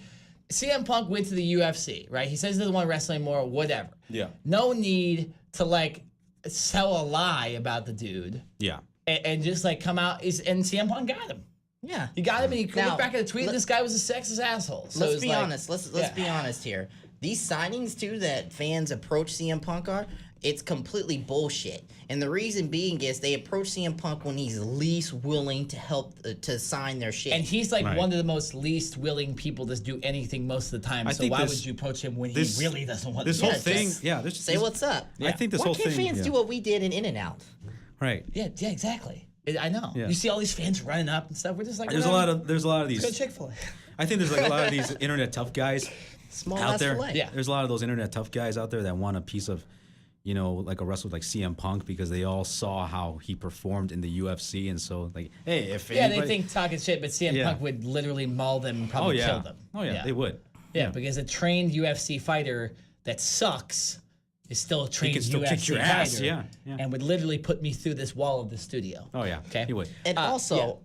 CM Punk went to the UFC, right? He says he doesn't want to wrestle anymore, whatever. Yeah. No need to like sell a lie about the dude Yeah. and just like come out. And CM Punk got him. Yeah. He got him, and he Now, looked back at the tweet. let- This guy was a sexist asshole. So Let's it's be like- honest. Let's yeah. be honest here. These signings too that fans approach CM Punk are, it's completely bullshit. And the reason being is they approach CM Punk when he's least willing to help to sign their shit. And he's like Right. one of the most least willing people to do anything most of the time. I So think why this- would you approach him when this- he really doesn't want This to? whole Yeah, thing, just yeah. There's, say what's up. I think this Why whole can't thing. fans yeah. do what we did in In-N-Out? Right. Yeah, exactly. I know. Yeah. You see all these fans running up and stuff. We're just like, There's a lot of Go these. Chick-fil-A. I think there's like a lot of these internet tough guys Small out ass there. fillet. Yeah. There's a lot of those internet tough guys out there that want a piece of, like a wrestler like CM Punk because they all saw how he performed in the UFC, and so like, hey, if Yeah, anybody, they think talking shit, but CM Yeah. Punk would literally maul them and oh probably yeah, kill them. oh yeah, they would. Yeah, because a trained UFC fighter that sucks is still a trained can still UFC kick your ass, fighter, yeah, yeah. and would literally put me through this wall of the studio. Oh yeah, Okay. he would. And yeah.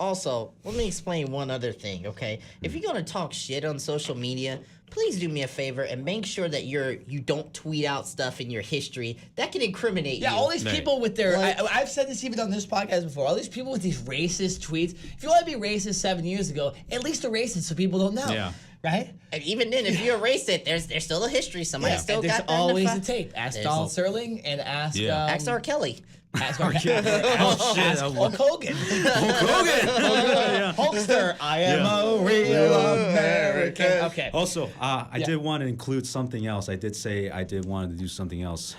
also, let me explain one other thing, okay? If you're gonna talk shit on social media, please do me a favor and make sure that you don't tweet out stuff in your history that can incriminate Yeah, you. all these Right. people with their, Like- I've said this even on this podcast before, all these people with these racist tweets. If you want to be racist 7 years ago, at least erase it so people don't know. Yeah. Right? And even then, if you erase it, there's still a history. Somebody Yeah. still And there's got that in the always fi- a tape. Ask There's Donald a- Sterling and ask Yeah. Ask R. Kelly. ask Oh, shit. Hulk Hogan. Hogan. Hulkster, I am a real American. Okay. Also, I Yeah. did want to include something else. I did say I did want to do something else.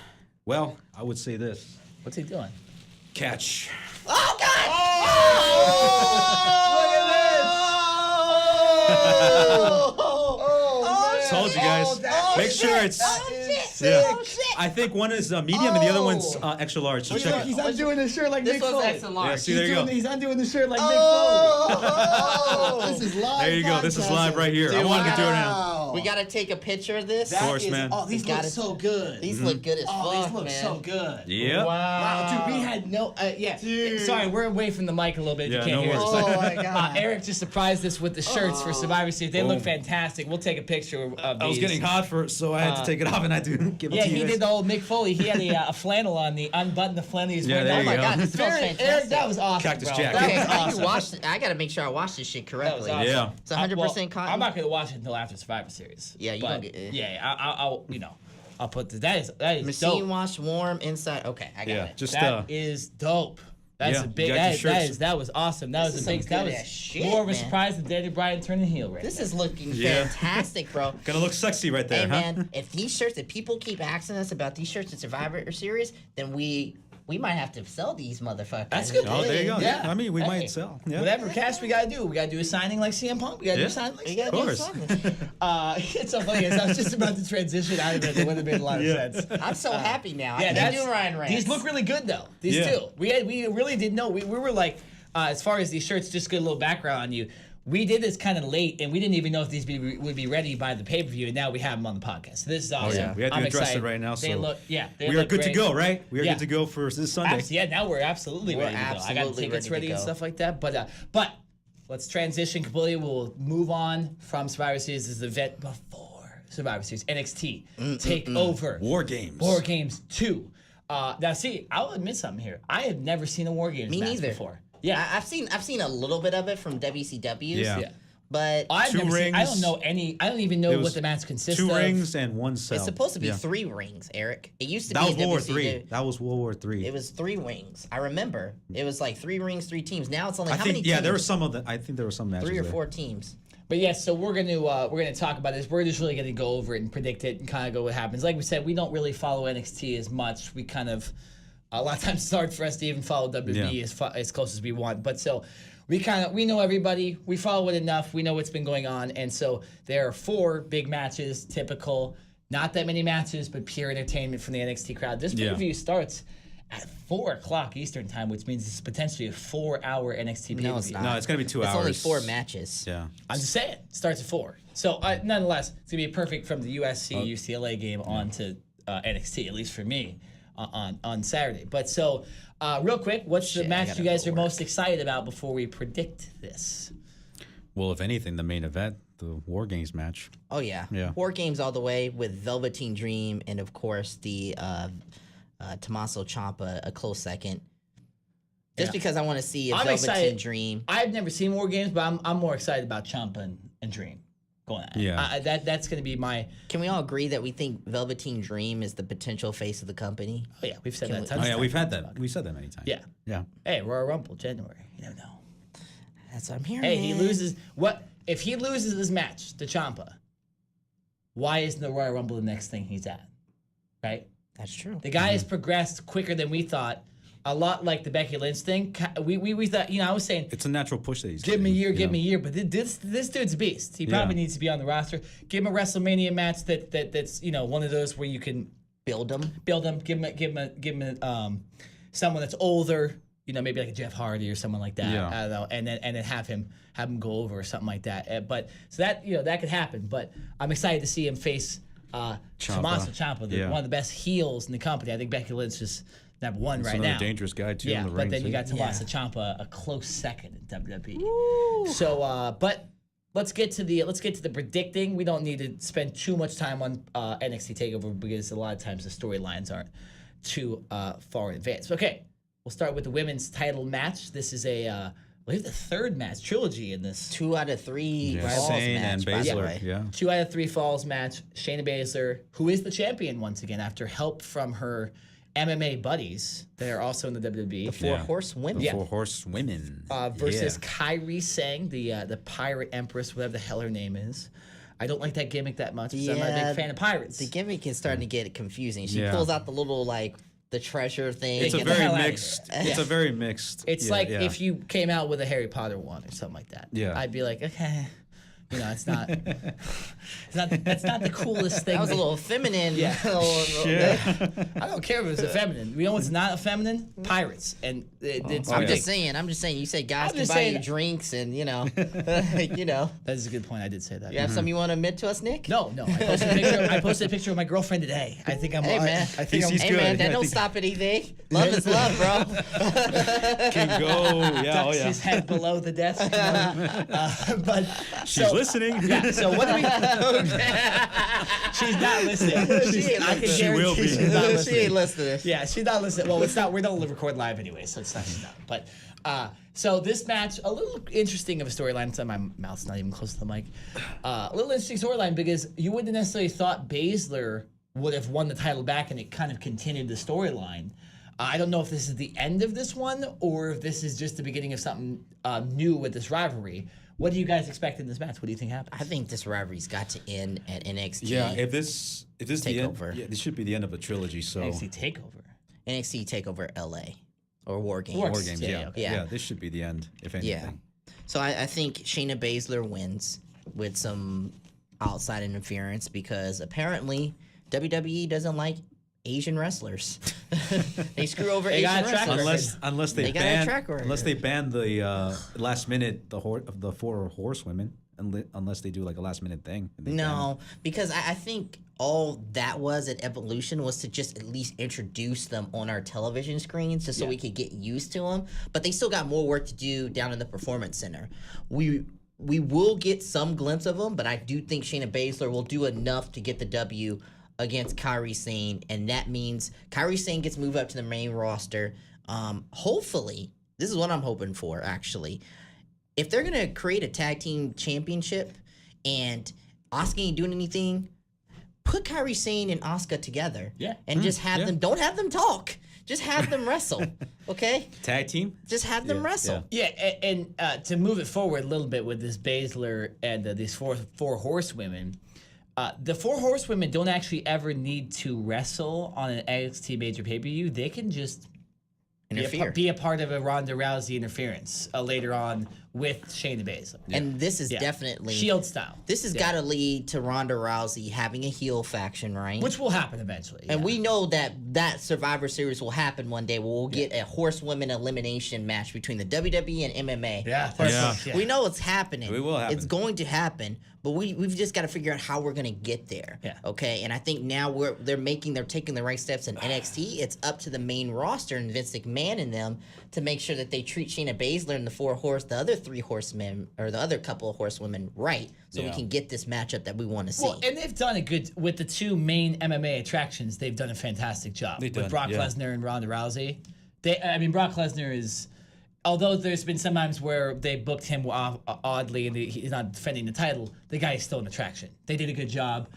Well, I would say this: What's he doing? catch. Oh God! Told you guys. Make sure it's. Yeah. I think one is medium and the other one's extra large. So check He's it. undoing his shirt like This Mick was Foley. extra large. Yeah, see, there you go. He's undoing the shirt like Mick Foley. Oh, this is live. There you go. This is live right here. I Dude, wanted to do it now. Wow. We gotta take a picture of this. Of course, man. Oh, these You look gotta- so good. These look good as Oh, fuck, these look man. so good. Yep. Wow, dude, we had no. Yeah, sorry, we're away from the mic a little bit. Yeah, You can't no hear worries. us. Oh my God. Eric just surprised us with the shirts for Survivor Series. They look Boom. fantastic. We'll take a picture of these. I was getting hot so I had to take it off, and I didn't give it Yeah, to you he guys. did the old Mick Foley. He had a flannel on, the unbuttoned the flannel. He's Yeah, wearing. there Oh you my go. God, It smells Eric, fantastic. that was awesome, Cactus bro. Jack. That Okay, was I awesome. can wash. I gotta make sure I wash this shit correctly. awesome. Yeah. It's 100% cotton. I'm not gonna watch it until after Survivor Series. Yeah, you but, gonna get- Yeah, I'll I'll put that is Machine dope. wash, warm inside. Okay, I got Yeah, it. just That is dope. That's yeah, a big. you got your shirts. That was awesome. That This was is a big. some That good-ass was shit, more of a man. surprise than Daniel Bryan turning heel right This there. is looking Yeah. fantastic, bro. Gonna look sexy right there, Hey huh? man, if these shirts, if people keep asking us about these shirts at Survivor Series, then we We might have to sell these motherfuckers. That's good. Oh, there you go. Yeah. Yeah. I mean, we Hey, might sell. Yeah. Whatever cash we gotta do. We gotta do a signing like CM Punk. We gotta do a signing like We CM gotta Punk. do something. It's so funny. As I was just about to transition out of it. It would have made a lot of sense. I'm so happy now. Yeah, I can do Ryan Reigns. These look really good though. These Yeah. two. We really didn't know. We were like, as far as these shirts, just get a little background on you. We did this kind of late, and we didn't even know if these would be ready by the pay-per-view, and now we have them on the podcast. So this is awesome. yeah. We have to I'm address excited. it right now. They So look, yeah, they we are look good to great. go, right? We are Yeah. good to go for this Sunday. Yeah, now we're absolutely We're ready to go. I got absolutely tickets ready ready to and go. stuff like that. But let's transition completely. We'll move on from Survivor Series. This is the event before Survivor Series. NXT take over. War Games. War Games 2. Now, see, I'll admit something here. I have never seen a War Games Me match neither. before. Yeah. I've seen a little bit of it from WCW's. Yeah. But I've Two never seen, I rings. don't know any. I don't even know It what was the match consists 2 of. rings and 1 cell. it's supposed to be Yeah. 3 rings, Eric. It used to That be was in World War WCW. III. That was World War III. It was 3 rings. I remember. It was like 3 rings, 3 teams. Now it's only I how think, many yeah, teams? there were some of the. I think there were some matches. 3 or there. 4 teams. But yes, so we're gonna talk about this. We're just really gonna go over it and predict it and kind of go what happens. Like we said, we don't really follow NXT as much. We kind of a lot of times it's hard for us to even follow WWE as close as we want. But so we know everybody. We follow it enough. We know what's been going on, and so there are 4 big matches. Typical, not that many matches, but pure entertainment from the NXT crowd. This pay-per-view starts at 4:00 Eastern time, which means it's potentially a 4-hour NXT pay-per-view. No, it's not. No, it's gonna be 2 hours. It's only 4 matches. Yeah. I'm just saying, it starts at 4. So nonetheless, it's gonna be perfect from the USC UCLA game on to NXT, at least for me, on Saturday. But so, real quick, what's the Shit, I match gotta you guys go are to work. most excited about before we predict this? Well, if anything, the main event, the War Games match. Oh yeah. Yeah. War Games all the way with Velveteen Dream and of course the Tommaso Ciampa a close second. Just Yeah. because I want to see if I'm Velveteen excited. Dream. I've never seen War Games, but I'm more excited about Ciampa and Dream going at it. Yeah. That's gonna be my. Can we all agree that we think Velveteen Dream is the potential face of the company? Oh yeah, we've said Can that. we- tons Oh of yeah, times. we've had that. We said that many times. Yeah. Yeah. Hey, Royal Rumble, January. You never know. That's what I'm hearing. Hey, he man. loses. What if he loses this match to Ciampa? Why isn't the Royal Rumble the next thing he's at? Right? That's true. The guy has progressed quicker than we thought. A lot like the Becky Lynch thing. We thought, I was saying, It's a natural push that he's give him a getting, year, you give know? him a year. But this dude's a beast. He probably needs to be on the roster. Give him a WrestleMania match that's one of those where you can Build them. build him, give him someone that's older, maybe like a Jeff Hardy or someone like that. Yeah. I don't know, and then have him go over or something like that. But so that that could happen. But I'm excited to see him face Tommaso Ciampa, one of the best heels in the company. I think Becky Lynch is number 1 It's right another now. dangerous guy too. Yeah, in the but ring, then you too. got Tommaso Ciampa a close second in WWE. So, but let's get to the predicting. We don't need to spend too much time on NXT Takeover because a lot of times the storylines aren't too far in advance. Okay, we'll start with the women's title match. This is I believe the 3rd match trilogy in this. 2 out of 3 Yeah, falls Sane match, and by the Baszler. way. Yeah. 2 out of 3 falls match. Shayna Baszler, who is the champion once again after help from her MMA buddies that are also in the WWE. 4 horse women. The 4 horse women. Versus Kairi Sane, the Pirate Empress, whatever the hell her name is. I don't like that gimmick that much because I'm not a Yeah, big fan of pirates. The gimmick is starting to get confusing. She Yeah. pulls out the little the treasure thing. It's a Get the very hell outta mixed. here. It's Yeah. a very mixed. It's yeah, like yeah. if you came out with a Harry Potter one or something like that. Yeah. I'd be like, okay, it's not. That's not the coolest thing. That was a little feminine. Yeah. Yeah. I don't care if it's a feminine. You know what's not a feminine? Pirates, and it's. I'm yeah. just saying. You said guys I'm can just buy saying- you drinks and That is a good point. I did say that. You have something you want to admit to us, Nick? No. I posted a picture of my girlfriend today. I think I'm. Hey man, I think He's hey good. man, that I don't think- stop anything. Love is love, bro. Can go. Yeah. Oh ducks yeah. his head below the desk. But She's listening. Yeah. So what do we? She's not listening. I can She will guarantee be. she's not She listening. ain't listening. Yeah, she's not listening. Well, it's not. We don't record live anyway, so it's not. She's not. But so this match, a little interesting of a storyline. So my mouth's not even close to the mic. A little interesting storyline because you wouldn't necessarily thought Baszler would have won the title back, and it kind of continued the storyline. I don't know if this is the end of this one or if this is just the beginning of something new with this rivalry. What do you guys expect in this match? What do you think happens? I think this rivalry's got to end at NXT. Yeah. If this the end, Takeover. yeah, this should be the end of a trilogy. So NXT Takeover. NXT Takeover LA or War Games. War War games, Yeah, yeah. okay. This should be the end, if anything. Yeah. So I think Shayna Baszler wins with some outside interference because apparently WWE doesn't like Asian wrestlers. They screw over They got Asian a track wrestlers. Unless They got a track record. unless they ban the last minute the 4 horsewomen, unless they do like a last minute thing. They ban No, because I think all that was at Evolution was to just at least introduce them on our television screens just so we could get used to them. But they still got more work to do down in the Performance Center. We will get some glimpse of them, but I do think Shayna Baszler will do enough to get the W against Kairi Sane, and that means Kairi Sane gets moved up to the main roster. Hopefully, this is what I'm hoping for, actually. If they're going to create a tag team championship and Asuka ain't doing anything, put Kairi Sane and Asuka together. Yeah. And just have them, don't have them talk. Just have them wrestle, okay? Tag team? Just have them wrestle. Yeah, and to move it forward a little bit with this Baszler and these four horsewomen, the 4 horsewomen don't actually ever need to wrestle on an NXT major pay-per-view. They can just Interfere. be a part of a Ronda Rousey interference later on with Shayna Baszler. And this is definitely Shield style. This has got to lead to Ronda Rousey having a heel faction, right? Which will happen eventually. And yeah. we know that Survivor Series will happen one day where we'll get a horsewomen elimination match between the WWE and MMA. Yeah. We know it's happening. It will happen. It's going to happen, but we've just got to figure out how we're going to get there. Yeah. Okay. And I think now they're taking the right steps in NXT. It's up to the main roster and Vince McMahon and them to make sure that they treat Shayna Baszler and the other 3 horsemen or the other couple of horsewomen right, so we can get this matchup that we want to see. Well, and they've done a good with the 2 main MMA attractions. They've done a fantastic job with Brock Lesnar and Ronda Rousey. Brock Lesnar is, although there's been some times where they booked him oddly and he's not defending the title, the guy is still an attraction. They did a good job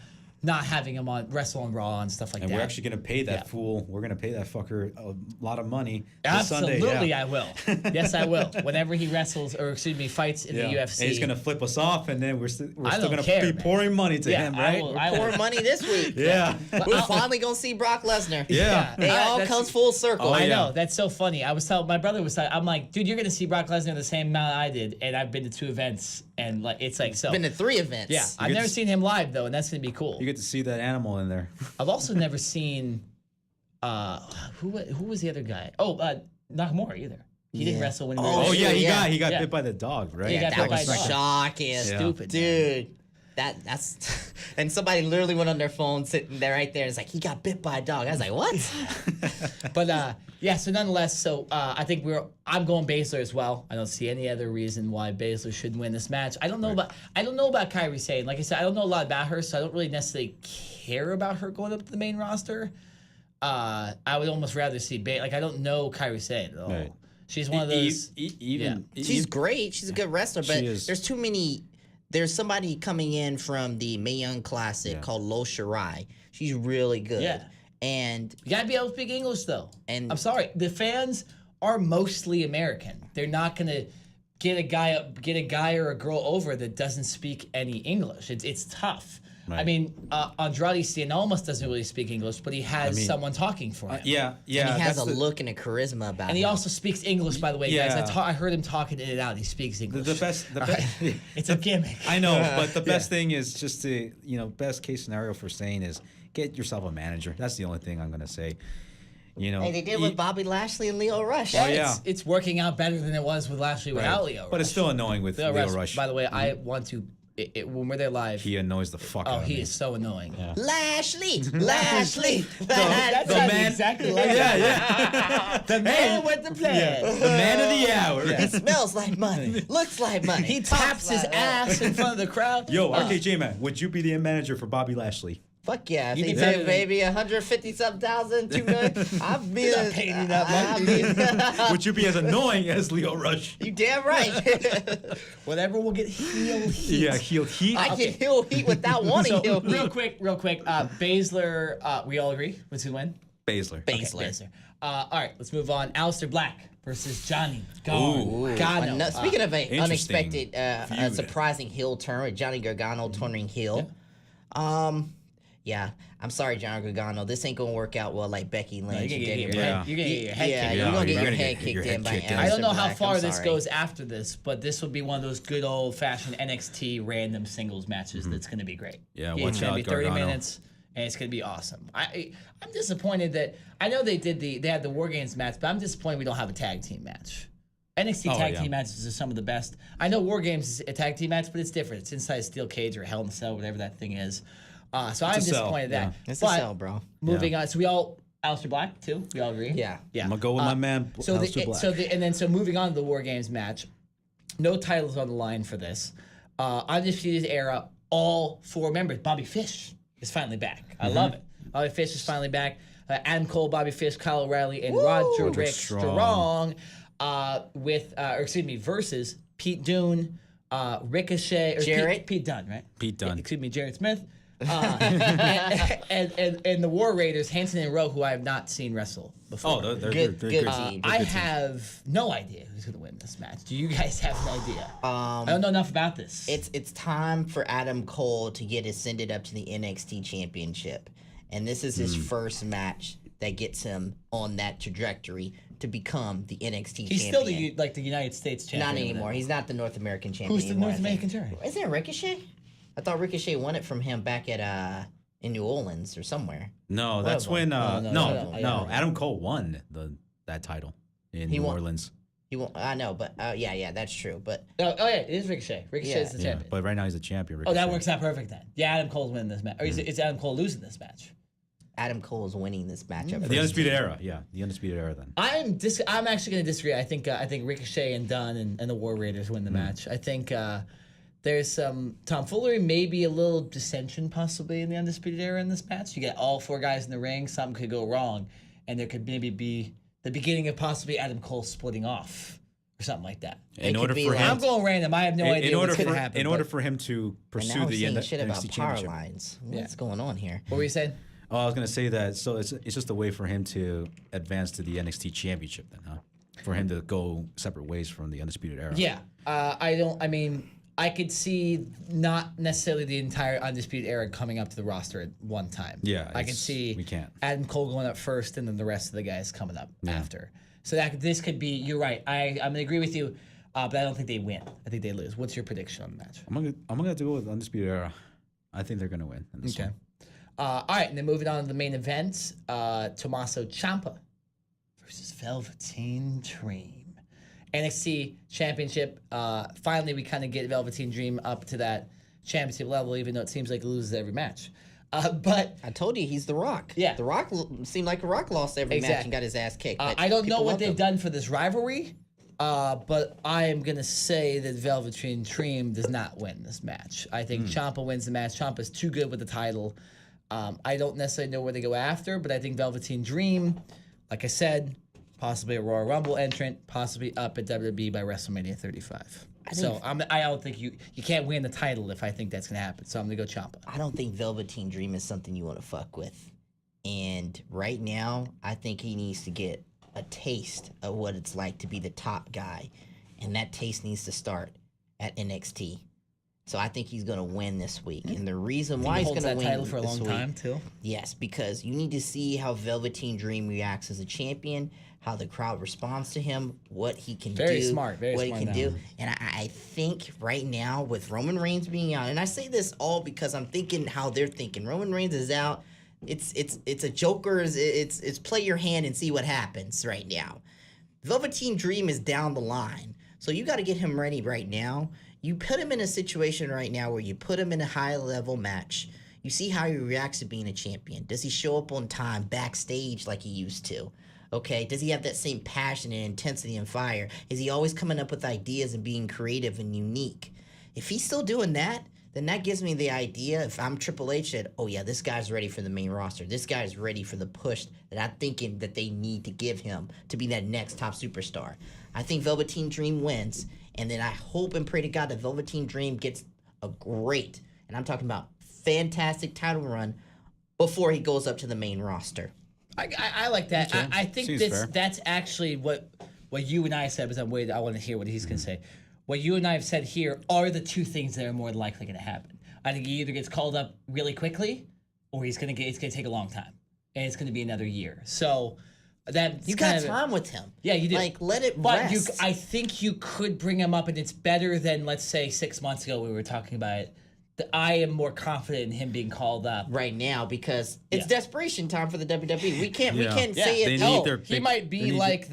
not having him wrestle on Raw and stuff like that. And we're actually going to pay that fool. We're going to pay that fucker a lot of money this Absolutely, Sunday. Yeah. I will. Yes, I will. Whenever he wrestles, or excuse me, fights in the UFC. And he's going to flip us off, and then we're still don't going to care, be man. pouring money to him, right? I will. More money this week. Yeah. We're finally going to see Brock Lesnar. Yeah. It all That's- comes full circle. Oh, I yeah. know, that's so funny. I was telling my brother I'm like, dude, you're gonna see Brock Lesnar the same amount I did, and I've been to 2 events, and like it's like so. Been to 3 events. Yeah, I've get never to- seen him live though, and that's gonna be cool. You get to see that animal in there. I've also never seen, who was the other guy? Oh, Nakamura either. He didn't wrestle when he was. Oh, yeah, yeah. he got Yeah. bit by the dog, right? He got That bit by was a dog. shocking. Yeah. Stupid, Dude. That's and somebody literally went on their phone sitting there right there and it's like he got bit by a dog. I was like, what? But yeah, so nonetheless, so I think I'm going Baszler as well. I don't see any other reason why Baszler shouldn't win this match. I don't know about Kairi Sane. Like I said, I don't know a lot about her, so I don't really necessarily care about her going up to the main roster. I would almost rather see I don't know Kairi Sane at all. Right. She's one of those. She's great. She's a good wrestler, but She is. there's too many. There's somebody coming in from the Mae Young Classic called Lo Shirai. She's really good. Yeah. And You gotta be able to speak English though. And- I'm sorry, the fans are mostly American. They're not gonna get a guy or a girl over that doesn't speak any English. It's tough. Right. I mean, Andrade Cien almost doesn't really speak English, but he has someone talking for him. Yeah. and he has that's a look and a charisma about And he him. also speaks English, by the way, Yeah. guys. I heard him talking in and out. He speaks English. the best. It's a gimmick. I know, but the best thing is just to, best case scenario for saying is get yourself a manager. That's the only thing I'm going to say. Hey, they did with Bobby Lashley and Leo Rush. Oh, yeah. It's working out better than it was with Lashley without Leo. But it's still annoying with Leo Rush. By the way, I want to. When we're there live, He annoys the fuck out of me. he is so annoying. Lashley. That the sounds man- exactly like Yeah. the man with the plan. The man of the hour. He smells like money. Looks like money. He taps his ass in front of the crowd. Yo, RKJ man, would you be the manager for Bobby Lashley? Fuck yeah. If You they can pay pay- maybe 150-something thousand, $2 million, I'd be not paying you that much. Would you be as annoying as Leo Rush? You damn right. Whatever will get heel heat. Yeah, heel heat. I can heal heat without wanting So heal real heat. quick. Baszler. We all agree. What's who win? Baszler. Baszler. All right, let's move on. Aleister Black versus Johnny Gargano. Speaking of an interesting unexpected, feud. surprising heel turn with Johnny Gargano turning heel, Yeah, I'm sorry, John Gargano. This ain't gonna work out well like Becky Lynch. You're and gonna Daniel get Bryan. your head kicked. You're gonna get you're your gonna head get kicked your in head by kicked in. Aleister I don't know how Black. far I'm this sorry. goes after this, but this will be one of those good old fashioned NXT random singles matches that's going to be great. Yeah, it's watch going out, to be 30 Gargano. minutes, and it's going to be awesome. I'm disappointed that I know they had the War Games match, but I'm disappointed we don't have a tag team match. NXT tag team matches are some of the best. I know War Games is a tag team match, but it's different. It's inside a steel cage or Hell in a Cell, whatever that thing is. So I'm a cell, disappointed that. It's but a cell, bro. moving on, so we all Aleister Black too. We all agree. Yeah. Yeah. I'm gonna go with my man. Aleister Black. So moving on to the War Games match, no titles on the line for this. Undisputed Era, all 4 members. Bobby Fish is finally back. I love it. Bobby Fish is finally back. Adam Cole, Bobby Fish, Kyle O'Reilly, and Roderick Strong. Versus Pete Dunne, Ricochet, or Jarrett? Pete Dunne, right? Pete Dunne. Excuse me, Jarrett Smith. And the War Raiders, Hanson and Rowe, who I have not seen wrestle before. Oh, they're Good great. team. I have no idea who's going to win this match. Do you guys have an idea? I don't know enough about this. It's time for Adam Cole to get ascended up to the NXT Championship, and this is his first match that gets him on that trajectory to become the NXT He's champion. still the United States champion. Not anymore. He's not the North American champion. Who's the anymore, North I think. American champion? Isn't it Ricochet? I thought Ricochet won it from him back at in New Orleans or somewhere. No, that's when no. Adam Cole won that title in New Orleans. He won. I know, but yeah, that's true. But Oh yeah, it is Ricochet. Ricochet's the Yeah, champion. but right now he's a champion. Oh, that Ricochet. works out perfect then. Yeah, Adam Cole's winning this match. Or is Adam Cole losing this match? Adam Cole is winning this matchup. The Undisputed Era. Yeah, the Undisputed Era then. I'm actually going to disagree. I think Ricochet and Dunn and the War Raiders win the match. I think there's some tomfoolery, maybe a little dissension possibly in the Undisputed Era in this match. You get all 4 guys in the ring, something could go wrong, and there could maybe be the beginning of possibly Adam Cole splitting off or something like that. In order for him, I'm going random. I have no idea what's going to happen. in order for him to And pursue now we're the saying shit about NXT power championship. lines. What's going on here? What were you saying? Oh, I was gonna say that. So it's just a way for him to advance to the NXT championship then, huh? For him to go separate ways from the Undisputed Era. Yeah. I could see not necessarily the entire Undisputed Era coming up to the roster at one time. Yeah, I could see we can't. Adam Cole going up first and then the rest of the guys coming up after. So this could be, you're right. I'm going to agree with you, but I don't think they win. I think they lose. What's your prediction on the match? I'm gonna have to go with Undisputed Era. I think they're gonna win. In this one. All right, and then moving on to the main event, Tommaso Ciampa versus Velveteen Dream. NXT Championship. Finally, we kind of get Velveteen Dream up to that championship level, even though it seems like he loses every match. But I told you he's The Rock. Yeah. The Rock seemed like The Rock lost every match and got his ass kicked. but I don't know people what love they've him. done for this rivalry, but I am going to say that Velveteen Dream does not win this match. I think Ciampa wins the match. Ciampa's too good with the title. I don't necessarily know where they go after, but I think Velveteen Dream, like I said, possibly a Royal Rumble entrant, possibly up at WWE by WrestleMania 35. I don't think you can't win the title if I think that's going to happen. So I'm going to go Ciampa. I don't think Velveteen Dream is something you want to fuck with. And right now, I think he needs to get a taste of what it's like to be the top guy. And that taste needs to start at NXT. So I think he's going to win this week. And the reason why he's going to win title for a this long week, time too. yes, because you need to see how Velveteen Dream reacts as a champion, how the crowd responds to him, what he can do, Very smart what he now. can do. And I think right now with Roman Reigns being out, and I say this all because I'm thinking how they're thinking. Roman Reigns is out. It's a Joker. It's play your hand and see what happens right now. Velveteen Dream is down the line, so you got to get him ready right now. You put him in a situation right now where you put him in a high-level match. You see how he reacts to being a champion. Does he show up on time backstage like he used to? Okay, does he have that same passion and intensity and fire? Is he always coming up with ideas and being creative and unique? If he's still doing that, then that gives me the idea, if I'm Triple H, that, oh yeah, this guy's ready for the main roster. This guy's ready for the push that I'm thinking that they need to give him to be that next top superstar. I think Velveteen Dream wins, and then I hope and pray to God that Velveteen Dream gets a great, and I'm talking about fantastic title run before he goes up to the main roster. I like that. I think Seems fair. that's actually what you and I said. Because I'm waiting. I want to hear what he's going to say. What you and I have said here are the two things that are more likely going to happen. I think he either gets called up really quickly, or it's gonna take a long time, and it's gonna be another year. So that You got time with him. Yeah, you do. Like, let it But rest. I think you could bring him up, and it's better than, let's say, 6 months ago we were talking about it. I am more confident in him being called up right now because it's Yeah. desperation time for the WWE. We can't Yeah. say They it. need Oh, their He big- might they be need like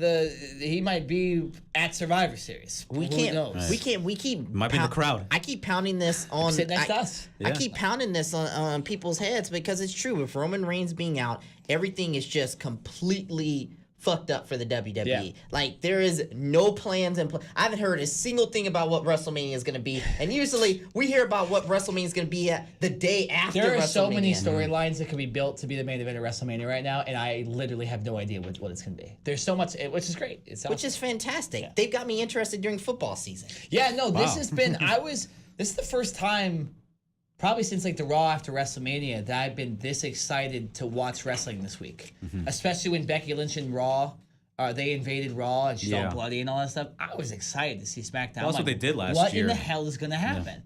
he might be at Survivor Series. we Who can't. knows? We can't. We keep. Might be the crowd. I keep pounding this on. Sit next to us. I Yeah. keep pounding this on people's heads because it's true. With Roman Reigns being out, everything is just completely fucked up for the WWE. Yeah. Like, there is no plans in place. I haven't heard a single thing about what WrestleMania is going to be. And usually we hear about what WrestleMania is going to be at the day after There are WrestleMania. so many storylines that could be built to be the main event of WrestleMania right now, and I literally have no idea what it's going to be. There's so much, which is great. It's Which awesome. is fantastic. They've got me interested during football season. Yeah, no, this Wow. has been. This is the first time, probably since like the Raw after WrestleMania, that I've been this excited to watch wrestling this week. Especially when Becky Lynch and Raw, they invaded Raw and she's all Yeah. bloody and all that stuff. I was excited to see SmackDown. Well, that's I'm what they did last What in year. the hell is going to happen?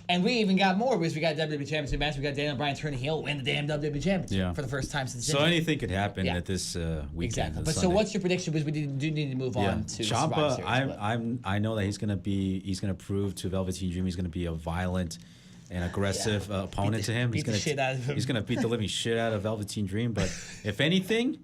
And we even got more because we got WWE Championship match. We got Daniel Bryan turning heel, win the damn WWE Championship Yeah. for the first time since. So Indy. anything could happen Yeah. at this weekend. Exactly. on But so, Sunday. what's your prediction? Because we do need to move on to Survivor Ciampa, Series, but- I know that he's gonna prove to Velveteen Dream he's gonna be a violent and aggressive opponent to him. beat the shit out of him. He's gonna beat the living shit out of Velveteen Dream. But if anything,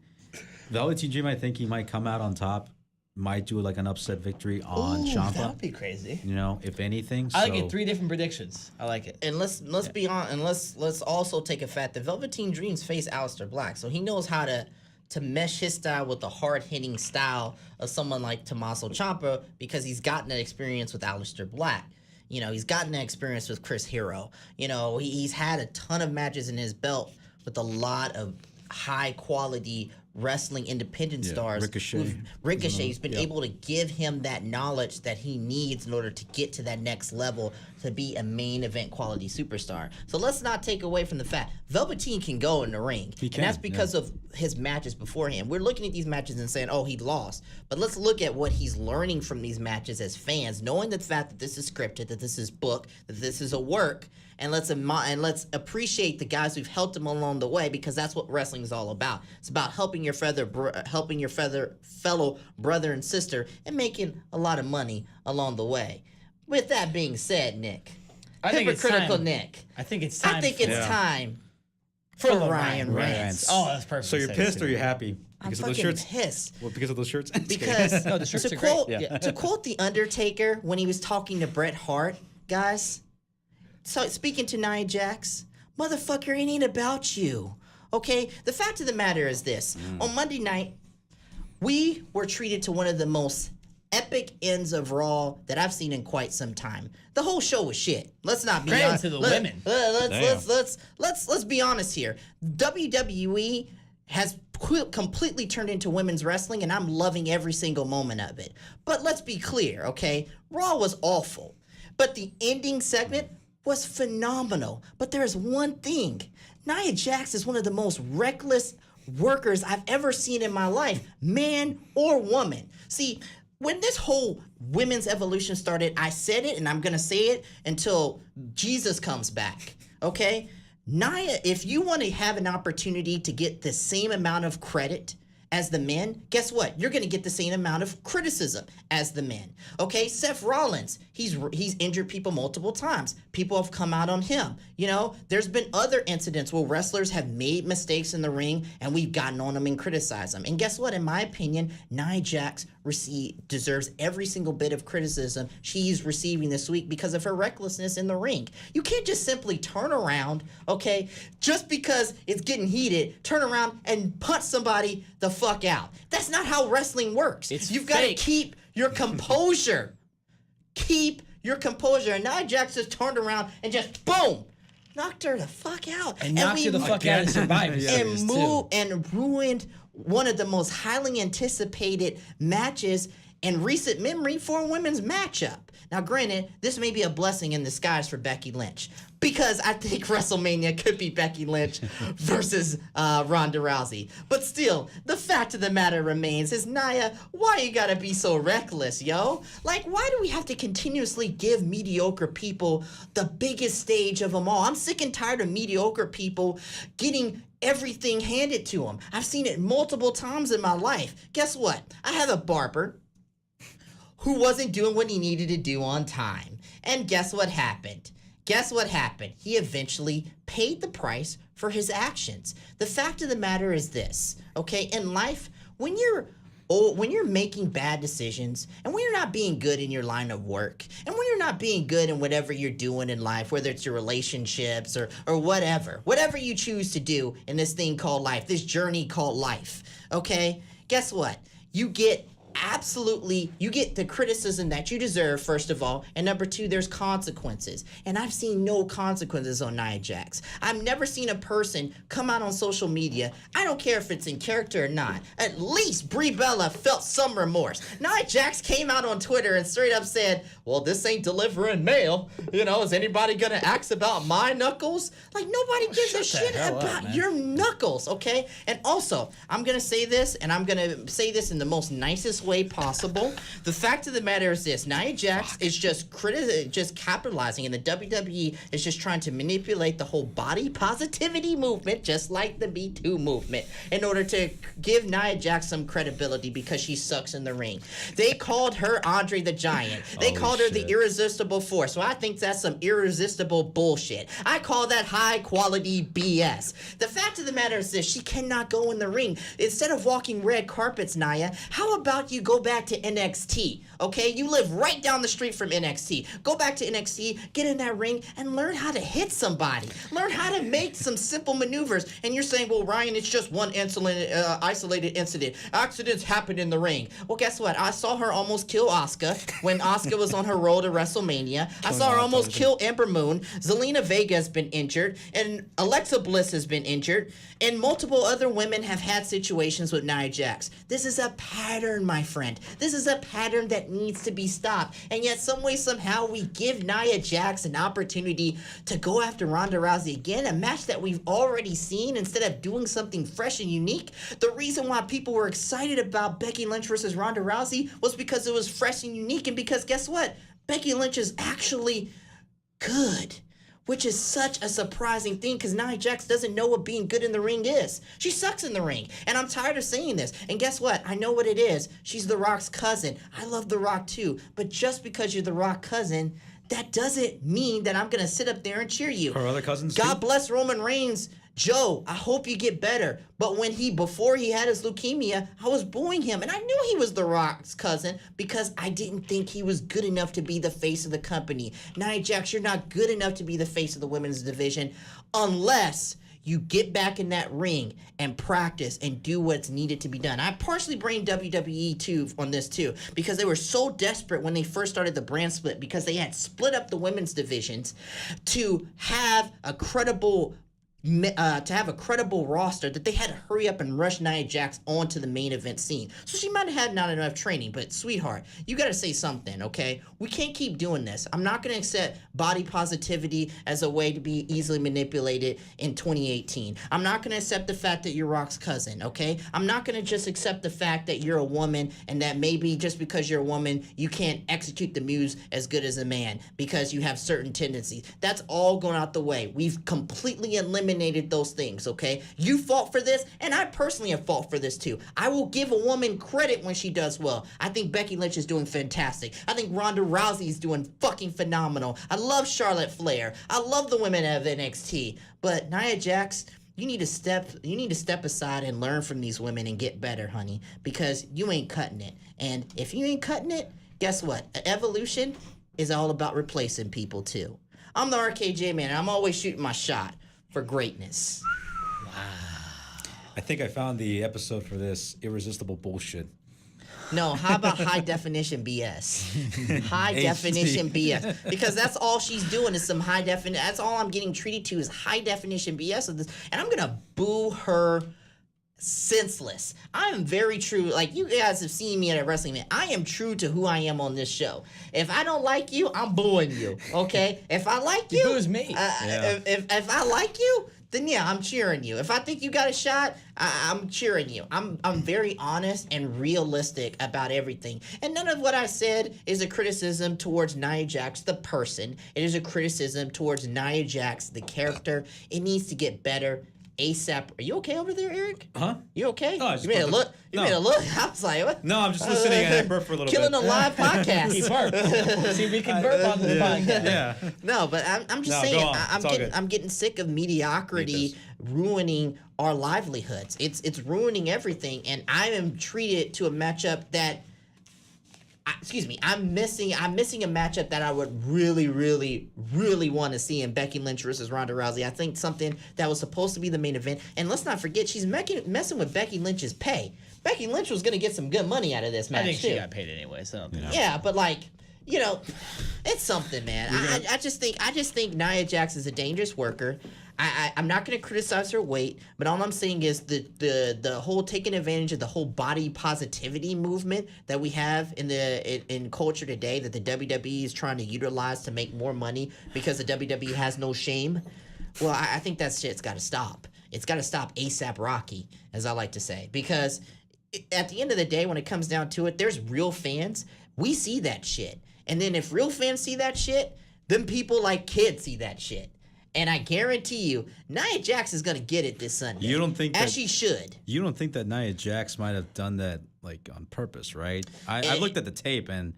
Velveteen Dream, I think he might come out on top. Might do like an upset victory on Ooh, Ciampa. that would be crazy. You know, if anything. I like so, it. 3 different predictions. I like it. And let's be on, and let's also take a fact that Velveteen Dreams face Aleister Black, so he knows how to mesh his style with the hard hitting style of someone like Tommaso Ciampa because he's gotten that experience with Aleister Black. You know, he's gotten that experience with Chris Hero. You know, he's had a ton of matches in his belt with a lot of high quality wrestling independent stars. Ricochet's been able to give him that knowledge that he needs in order to get to that next level to be a main event quality superstar. So let's not take away from the fact Velveteen can go in the ring. He can, and that's because of his matches beforehand. We're looking at these matches and saying, oh, he lost. But let's look at what he's learning from these matches as fans, knowing the fact that this is scripted, that this is booked, that this is a work. And let's appreciate the guys who've helped him along the way because that's what wrestling is all about. It's about helping your fellow brother and sister and making a lot of money along the way. With that being said, Nick, I think it's hypocritical time. Nick, I think it's time. I think it's time for the Ryan Reigns. Oh, that's perfect. So you're pissed or you're happy I'm because of those fucking shirts? pissed. Well, because of those shirts. Because No, the shirts to are great. quote Yeah. to quote the Undertaker when he was talking to Bret Hart, guys. So speaking to Nia Jax, motherfucker, it ain't about you. Okay? The fact of the matter is this. On Monday night, we were treated to one of the most epic ends of Raw that I've seen in quite some time. The whole show was shit. Let's not be Credit honest. to the women. Let's be honest here. WWE has completely turned into women's wrestling, and I'm loving every single moment of it. But let's be clear, okay? Raw was awful, but the ending segment was phenomenal. But there's one thing. Nia Jax is one of the most reckless workers I've ever seen in my life, man or woman. See, when this whole women's evolution started, I said it and I'm going to say it until Jesus comes back, okay? Nia, if you want to have an opportunity to get the same amount of credit as the men, guess what? You're going to get the same amount of criticism as the men. Okay, Seth Rollins, he's injured people multiple times. People have come out on him. You know, there's been other incidents where wrestlers have made mistakes in the ring and we've gotten on them and criticized them. And guess what? In my opinion, Nia Jax deserves every single bit of criticism she's receiving this week because of her recklessness in the ring. You can't just simply turn around, okay, just because it's getting heated, turn around and punch somebody the fuck out. That's not how wrestling works. You've got to fake. keep your composure. Keep your composure. And Nia Jax just turned around and just boom, knocked her the fuck out. And knocked you the fuck out of Survivor and Series, too. ruined one of the most highly anticipated matches in recent memory for a women's matchup. Now, granted, this may be a blessing in disguise for Becky Lynch, because I think WrestleMania could be Becky Lynch versus Ronda Rousey. But still, the fact of the matter remains is, Nia, why you gotta be so reckless, yo? Like, why do we have to continuously give mediocre people the biggest stage of them all? I'm sick and tired of mediocre people getting everything handed to them. I've seen it multiple times in my life. Guess what? I have a barber who wasn't doing what he needed to do on time. And guess what happened? Guess what happened? He eventually paid the price for his actions. The fact of the matter is this, okay? In life, when you're making bad decisions, and when you're not being good in your line of work, and when you're not being good in whatever you're doing in life, whether it's your relationships or whatever you choose to do in this thing called life, this journey called life, okay? Guess what? You get the criticism that you deserve, first of all, and number two, there's consequences. And I've seen no consequences on Nia Jax. I've never seen a person come out on social media, I don't care if it's in character or not, at least Brie Bella felt some remorse. Nia Jax came out on Twitter and straight up said, well, this ain't delivering mail. You know, is anybody gonna ask about my knuckles? Like, nobody gives a shit about your knuckles, okay? And also, I'm gonna say this, and I'm gonna say this in the most nicest way possible. The fact of the matter is this: Nia Jax is just capitalizing, and the WWE is just trying to manipulate the whole body positivity movement, just like the Me Too movement, in order to give Nia Jax some credibility because she sucks in the ring. They called her Andre the Giant. They called her the Irresistible Force. So I think that's some irresistible bullshit. I call that high quality BS. The fact of the matter is this: she cannot go in the ring. Instead of walking red carpets, Nia, how about you go back to NXT, okay? You live right down the street from NXT. Go back to NXT, get in that ring, and learn how to hit somebody. Learn how to make some simple maneuvers. And you're saying, well, Ryan, it's just one isolated incident. Accidents happen in the ring. Well, guess what? I saw her almost kill Asuka when Asuka was on her road to WrestleMania. I saw her almost kill Ember Moon. Zelina Vega has been injured, and Alexa Bliss has been injured, and multiple other women have had situations with Nia Jax. This is a pattern, my friend. This is a pattern that needs to be stopped. And yet, some way, somehow, we give Nia Jax an opportunity to go after Ronda Rousey again, a match that we've already seen, instead of doing something fresh and unique. The reason why people were excited about Becky Lynch versus Ronda Rousey was because it was fresh and unique, and because guess what? Becky Lynch is actually good, which is such a surprising thing, because Nia Jax doesn't know what being good in the ring is. She sucks in the ring, and I'm tired of saying this. And guess what? I know what it is. She's The Rock's cousin. I love The Rock too, but just because you're The Rock cousin, that doesn't mean that I'm going to sit up there and cheer you. Her other cousins God too? bless Roman Reigns. Joe, I hope you get better. But before he had his leukemia, I was booing him. And I knew he was The Rock's cousin because I didn't think he was good enough to be the face of the company. Nia Jax, you're not good enough to be the face of the women's division unless you get back in that ring and practice and do what's needed to be done. I partially blame WWE too on this too, because they were so desperate when they first started the brand split, because they had split up the women's divisions to have a credible roster, that they had to hurry up and rush Nia Jax onto the main event scene. So she might have had not enough training, but sweetheart, you got to say something, okay? We can't keep doing this. I'm not going to accept body positivity as a way to be easily manipulated in 2018. I'm not going to accept the fact that you're Rock's cousin, okay? I'm not going to just accept the fact that you're a woman and that maybe just because you're a woman, you can't execute the moves as good as a man because you have certain tendencies. That's all going out the way. We've completely eliminated those things, okay? You fought for this, and I personally have fought for this too. I will give a woman credit when she does well. I think Becky Lynch is doing fantastic. I think Ronda Rousey is doing fucking phenomenal. I love Charlotte Flair. I love the women of NXT. But Nia Jax, you need to step aside and learn from these women and get better, honey, because you ain't cutting it. And if you ain't cutting it, guess what? Evolution is all about replacing people too. I'm the RKJ man, and I'm always shooting my shot for greatness. I think I found the episode for this irresistible bullshit. No, how about high definition BS? High definition BS. Because that's all she's doing is some high definition. That's all I'm getting treated to is high definition BS of this. And I'm going to boo her senseless. I am very true. Like, you guys have seen me at a wrestling event. I am true to who I am on this show. If I don't like you, I'm booing you. Okay? If I like you, boo's me. If I like you, then yeah, I'm cheering you. If I think you got a shot, I'm cheering you. I'm very honest and realistic about everything. And none of what I said is a criticism towards Nia Jax the person. It is a criticism towards Nia Jax the character. It needs to get better ASAP. Are you okay over there, Eric? Huh? You okay? No, I just you made a burped. look. You No. made a look. I was like, what? No, I'm just listening and I burp for a little Killing bit. a live He podcast. burped. See, we can burp on the podcast. Yeah. No, but I'm just No, saying. go on. It's all good. I'm getting sick of mediocrity ruining our livelihoods. It's ruining everything, and I am treated to a matchup that. I'm missing a matchup that I would really, really, really want to see in Becky Lynch versus Ronda Rousey. I think something that was supposed to be the main event. And let's not forget, she's messing with Becky Lynch's pay. Becky Lynch was going to get some good money out of this match, I think too. she got paid anyway, so I don't think Yeah, but like, you know, it's something, man. I just think Nia Jax is a dangerous worker. I'm not going to criticize her weight, but all I'm saying is the whole taking advantage of the whole body positivity movement that we have in culture today, that the WWE is trying to utilize to make more money because the WWE has no shame. Well, I think that shit's got to stop. It's got to stop ASAP Rocky, as I like to say, because at the end of the day, when it comes down to it, there's real fans. We see that shit. And then if real fans see that shit, then people like kids see that shit. And I guarantee you, Nia Jax is gonna get it this Sunday. You don't think as that- she should? You don't think that Nia Jax might have done that like on purpose, right? I looked at the tape and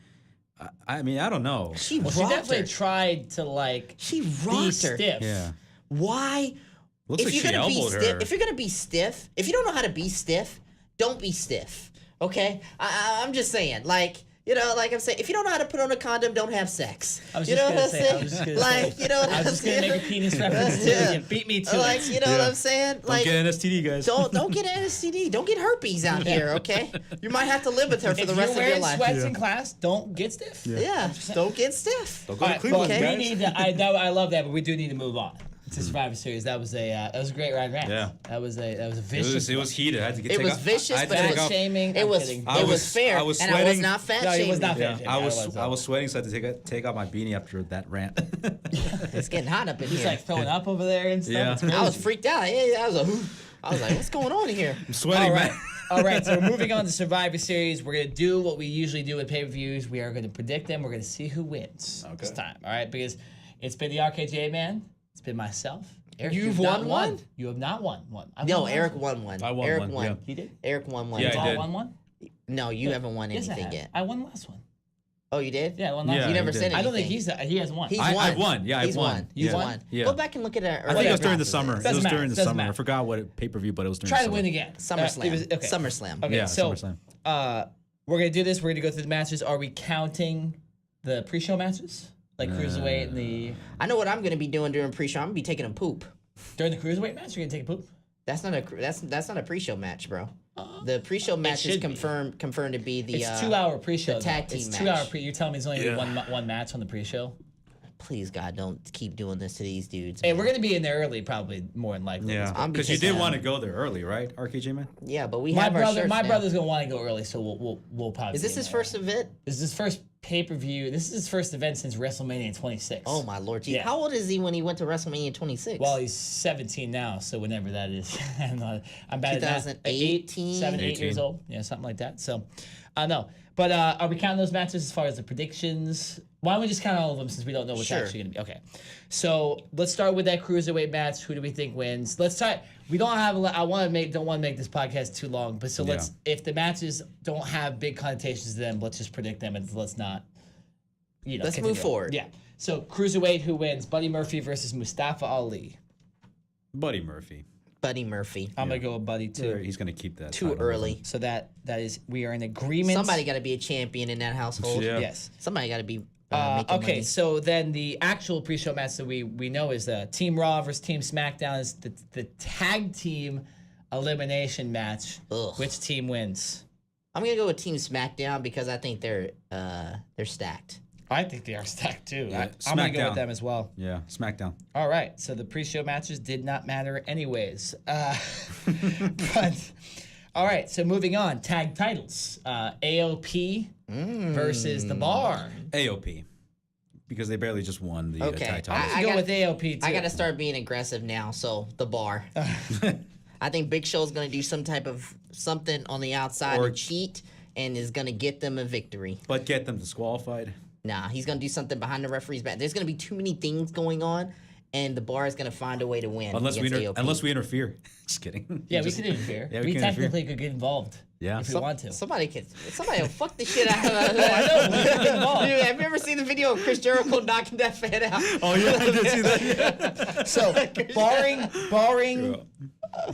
I mean I don't know. She Well, she rocked definitely her. tried to like She be rocked her. stiff. Yeah. Why? Looks like she elbowed her. If you're gonna be stiff, if you don't know how to be stiff, don't be stiff. Okay? I'm just saying, like. You know, like I'm saying, if you don't know how to put on a condom, don't have sex. I was you just know gonna what I'm say, I saying? was just gonna Like, say, you know what I I'm was just gonna saying? make a penis reference to Yeah. it. You beat me to Like, it. you know what I'm saying? Don't Like, get an STD, guys. don't get an STD. Don't get herpes out here, okay? You might have to live with her for If the you're rest of your wearing life. sweats in class, don't get stiff. Yeah, don't get stiff. Don't go All to right, Cleveland, well, guys. we need to. I love that, but we do need to move on to Survivor Series. That was a great rant. Yeah. That was a It vicious. was heated. I had to get It take was off- vicious, I had to but it take was off- shaming. It I'm was kidding. it was fair, I was and I was sweating. not fat No, shaming. he was not Yeah, fat. I Yeah, was sweating, so I had to take off my beanie after that rant. It's getting hot up in He's here. like throwing up over there and stuff. Yeah. It's I was crazy. freaked out. Yeah, I was like, what's going on here? I'm sweating, All right. man. All right, so we're moving on to Survivor Series. We're going to do what we usually do with pay-per-views. We are going to predict them. We're going to see who wins this time, all right? Because it's been the RKJ man. It's been myself. Eric, You've not won one? You have not won one. I No, won Eric one. won one. I won Eric one, won. yeah. He did? Eric won one. Yeah, We've I all did. won one? No, you haven't won Yes, I anything have. yet. I won last one. Oh, you did? Yeah, I won last Yeah, one. You never he said did. anything. I don't think he hasn't won. He's I won. won. Yeah, I He's won. He's Yeah. won. Yeah. Go back and look at our. I think it was during the graphics. summer. It Doesn't was matter. during the Doesn't summer. I matter. forgot what pay-per-view, but it was during Try the to summer. win again. SummerSlam. It was, okay. SummerSlam. Okay, Yeah, so SummerSlam. We're going to do this. We're going to go through the matches. Are we counting the pre-show matches? Like Cruiserweight and the... I know what I'm going to be doing during pre-show. I'm going to be taking a poop. During the Cruiserweight match, you're going to take a poop? That's not a pre-show match, bro. The pre-show match is should be. confirmed to be the. It's 2-hour pre-show. tag though. team It's match. 2-hour pre. You're telling me it's only one match on the pre-show? Please, God, don't keep doing this to these dudes. Hey, man. we're going to be in there early, probably more than likely. Yeah, I'm because you taking did that. want to go there early, right, RKJ man? Yeah, but we My have our brother, shirts my now. brother's going to want to go early, so we'll probably. Is be this in his there first early. event? This is his first pay-per-view. This is his first event since WrestleMania 26. Oh my lord! Gee, Yeah. how old is he when he went to WrestleMania 26? Well, he's 17 now, so whenever that is. I'm bad at math. 2018? 7, 8 years 18. old. Yeah, something like that. So, no. But are we counting those matches as far as the predictions? Why don't we just count all of them since we don't know what's Sure. actually going to be? Okay. So let's start with that Cruiserweight match. Who do we think wins? Let's start. We don't have. Don't want to make this podcast too long. But so let's. If the matches don't have big connotations to them, let's just predict them and let's not. Let's continue move on. forward. Yeah. So Cruiserweight, who wins? Buddy Murphy versus Mustafa Ali. Buddy Murphy. Buddy Murphy. I'm gonna go with Buddy too. He's gonna keep that. Too title. early. So that is we are in agreement. Somebody got to be a champion in that household. Yeah. Yes. Somebody got to be. Making Okay, money. so then the actual pre-show match that we know is Team Raw versus Team SmackDown is the tag team elimination match. Ugh. Which team wins? I'm gonna go with Team SmackDown because I think they're stacked. I think they are stacked too. Yeah, I'm gonna go SmackDown. with them as well. Yeah, SmackDown. All right, so the pre-show matches did not matter anyways. But all right, so moving on, tag titles. AOP versus The Bar. AOP. Because they barely just won the Okay. tag I'm titles. gonna go with AOP too. I gotta start being aggressive now. So the Bar. I think Big Show's gonna do some type of something on the outside Or- and cheat, and is gonna get them a victory. But get them disqualified. Nah, he's gonna do something behind the referee's back. There's gonna be too many things going on, and the Bar is gonna find a way to win. Unless we against AOP. unless we interfere. Just kidding. Yeah, we Just- could interfere. Yeah, we we can interfere. technically could get involved. Yeah. if we want to. Somebody will fuck the shit out of that. Dude, have you ever seen the video of Chris Jericho knocking that fan out? Oh yeah, I did see that. So barring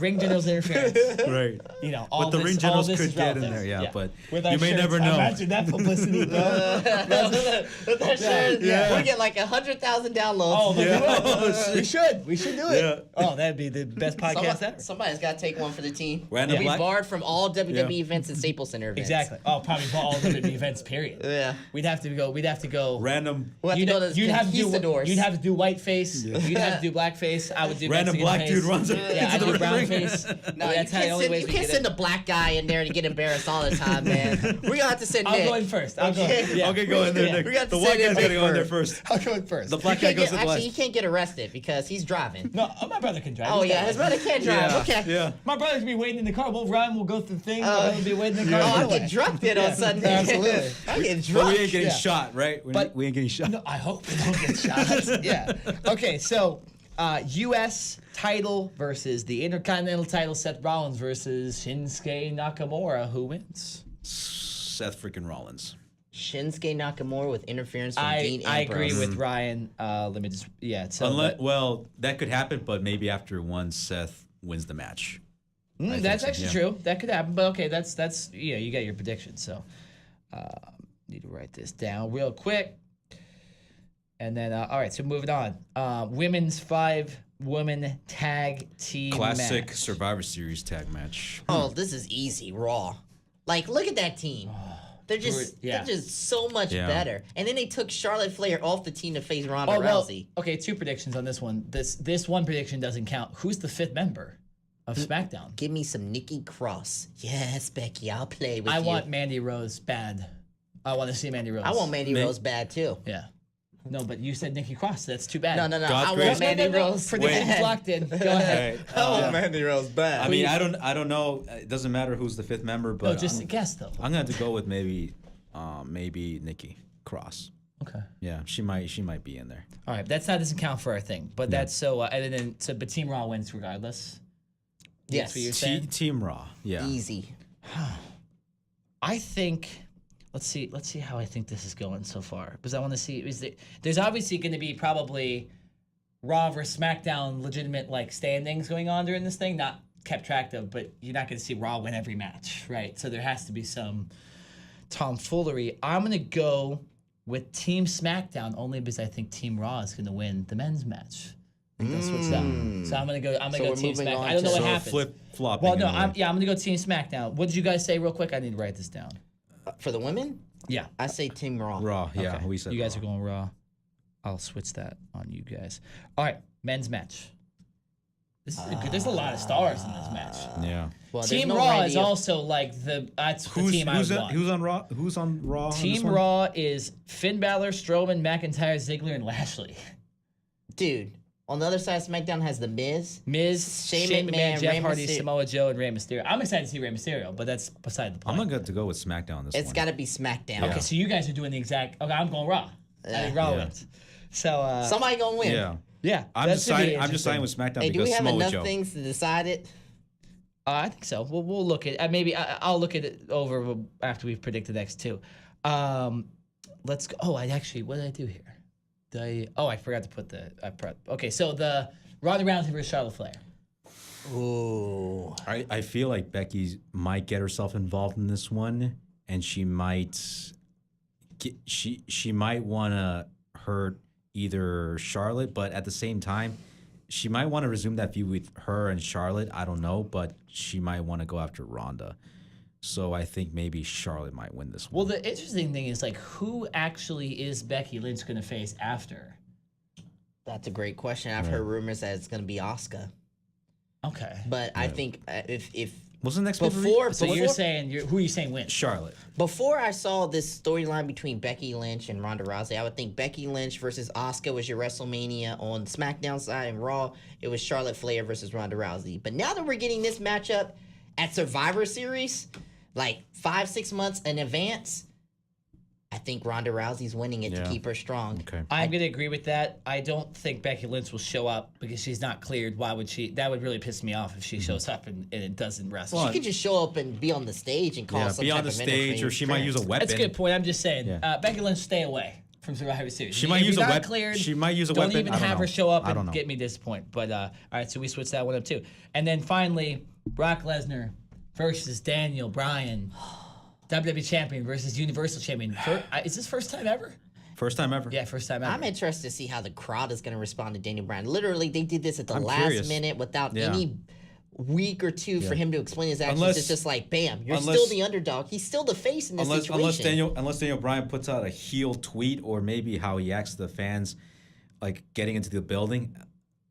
ring general's interference, Right. you know, all But the this, ring all generals this could is get in relative. there, yeah, but With you our may shirts, never know. Imagine that publicity, bro. We get like 100,000 downloads. Oh, but we should. We should do it. Yeah. Oh, that'd be the best podcast ever. Somebody's got to take one for the team. Random We black- barred from all WWE Yeah. events and Staples Center events. Exactly. Oh, probably for all the events. Period. Yeah. We'd have to go. Random We'll have to go to the You'd have conquistadors. to do whiteface. You'd have to do blackface. I would do Random Mexican black face. dude runs Yeah, I into do the brown ring. face. No, That's how the only ways you we can't get send it. a black guy in there to get embarrassed all the time, man. We're gonna have to send I'll Nick. go in first. I'll go. Okay. Yeah. Okay, go in there, Yeah. Nick. We got to The send white in guy's gotta Nick go in there first. first. I'll go in first. The You black guy can't goes get, to the actually, left. he can't get arrested because he's driving. No, my brother can drive. Oh He's yeah, got his it. brother can't drive. Yeah. Okay. Yeah. My brother's be waiting in the car. We'll run. We'll go through the thing. My brother will be waiting in the car. Oh, I'll Anyway. get drunk then on Sunday. Absolutely. I get But drunk. we ain't getting Yeah. shot, right? We ain't getting shot. No, I hope we don't get shot. Yeah. Okay, so U.S. title versus the Intercontinental title, Seth Rollins versus Shinsuke Nakamura. Who wins? Seth freaking Rollins. Shinsuke Nakamura with interference from Dean I Ambrose. agree with Ryan. Let me just So Well, that could happen, but maybe after one, Seth wins the match. I that's think so, actually yeah. true. That could happen. But okay, that's you got your prediction. So need to write this down real quick. And then all right, so moving on. Women's 5-woman tag team Classic match. Survivor Series tag match. Oh, this is easy. Raw. Like, look at that team. They're Yeah. just so much Yeah. better. And then they took Charlotte Flair off the team to face Ronda Oh well, Rousey. okay. 2 predictions on this one. This one prediction doesn't count. Who's the 5th member of SmackDown? Give me some Nikki Cross. Yes, Becky, I'll play with I you. want Mandy Rose bad. I want to see Mandy Rose. I want Mandy Rose bad too. Yeah. No, but you said Nikki Cross. That's too bad. No. God's I grace. want Mandy Rose Predictions bad. locked in. Go ahead. I want Mandy Rose bad. I mean, I don't know. It doesn't matter who's the 5th member, but No, just a guess though. I'm gonna have to go with maybe Nikki Cross. Okay. Yeah, she might be in there. All right. That doesn't count for our thing, but that's so. And then but Team Raw wins regardless. Yes. That's what you're saying. Team Raw. Yeah. Easy. I think. Let's see how I think this is going so far because I want to see. There's obviously going to be probably Raw versus SmackDown legitimate like standings going on during this thing, not kept track of, but you're not going to see Raw win every match, right? So there has to be some tomfoolery. I'm going to go with Team SmackDown only because I think Team Raw is going to win the men's match. I think they'll switch that. So I'm going to go. I'm going to we're go Team moving SmackDown. on I don't know to- what So happens. flip flopping. Well, no, I'm going to go Team SmackDown. What did you guys say real quick? I need to write this down. For the women, Yeah. I say Team Raw. Raw. Yeah, Okay. we said you guys Raw. are going Raw. I'll switch that on you guys. All right, men's match. This is good. There's a lot of stars in this match. Yeah. Well, there's Team no Raw Randy is also like that's the Who's team I would want. on Raw? Who's on Raw? on this Team one? Raw is Finn Balor, Strowman, McIntyre, Ziggler, and Lashley. Dude, on the other side, SmackDown has The Miz. Miz, Shane Shane McMahon, McMahon, Jeff Rey Hardy, Mysterio. Samoa Joe, and Rey Mysterio. I'm excited to see Rey Mysterio, but that's beside the I'm point. gonna go with SmackDown this It's one. got to be SmackDown. Okay, so you guys are doing the exact. Okay, I'm going Raw. I think Raw Yeah. wins. So Somebody gonna win. Yeah. yeah, I'm that's just gonna be signing. I'm just signing with interesting. SmackDown Hey, do because we have Samoa enough Joe. things to decide it? I think so. We'll look at maybe I'll look at it over after we've predicted the next 2. Let's go. Oh, what did I do here? I forgot to put okay, so the Ronda Rousey versus Charlotte Flair. Ooh. I feel like Becky might get herself involved in this one, and she might want to hurt either Charlotte, but at the same time, she might want to resume that feud with her and Charlotte. I don't know, but she might want to go after Ronda. So I think maybe Charlotte might win this Well, one. the interesting thing is like, who actually is Becky Lynch going to face after? That's a great question. I've heard rumors that it's going to be Asuka. Okay. But I think if What's the next pay-per-view? before So you're saying who are you saying wins? Charlotte. before I saw this storyline between Becky Lynch and Ronda Rousey, I would think Becky Lynch versus Asuka was your WrestleMania. On SmackDown side and Raw, it was Charlotte Flair versus Ronda Rousey. But now that we're getting this matchup at Survivor Series, like 5-6 months in advance, I think Ronda Rousey's winning it to keep her strong. Okay. I'm going to agree with that. I don't think Becky Lynch will show up because she's not cleared. Why would she? That would really piss me off if she shows up and it doesn't wrestle. She could just show up and be on the stage and cause some be type on the of stage, or she might use a weapon. That's a good point. I'm just saying, Yeah. Becky Lynch, stay away from Survivor Series. She might If use you're a not weapon. Cleared, She might use a don't weapon. even I don't have know. her show up I don't and know. get me disappointed. But all right, so we switched that one up too. And then finally, Brock Lesnar versus Daniel Bryan, WWE Champion versus Universal Champion. Is this first time ever? First time ever. Yeah, first time ever. I'm interested to see how the crowd is going to respond to Daniel Bryan. Literally, they did this at the I'm last curious. minute without Yeah. any week or two for him to explain his actions. Unless- It's just like, bam, you're unless- still the underdog. He's still the face in this situation. Unless Daniel Bryan puts out a heel tweet, or maybe how he acts to the fans, like getting into the building,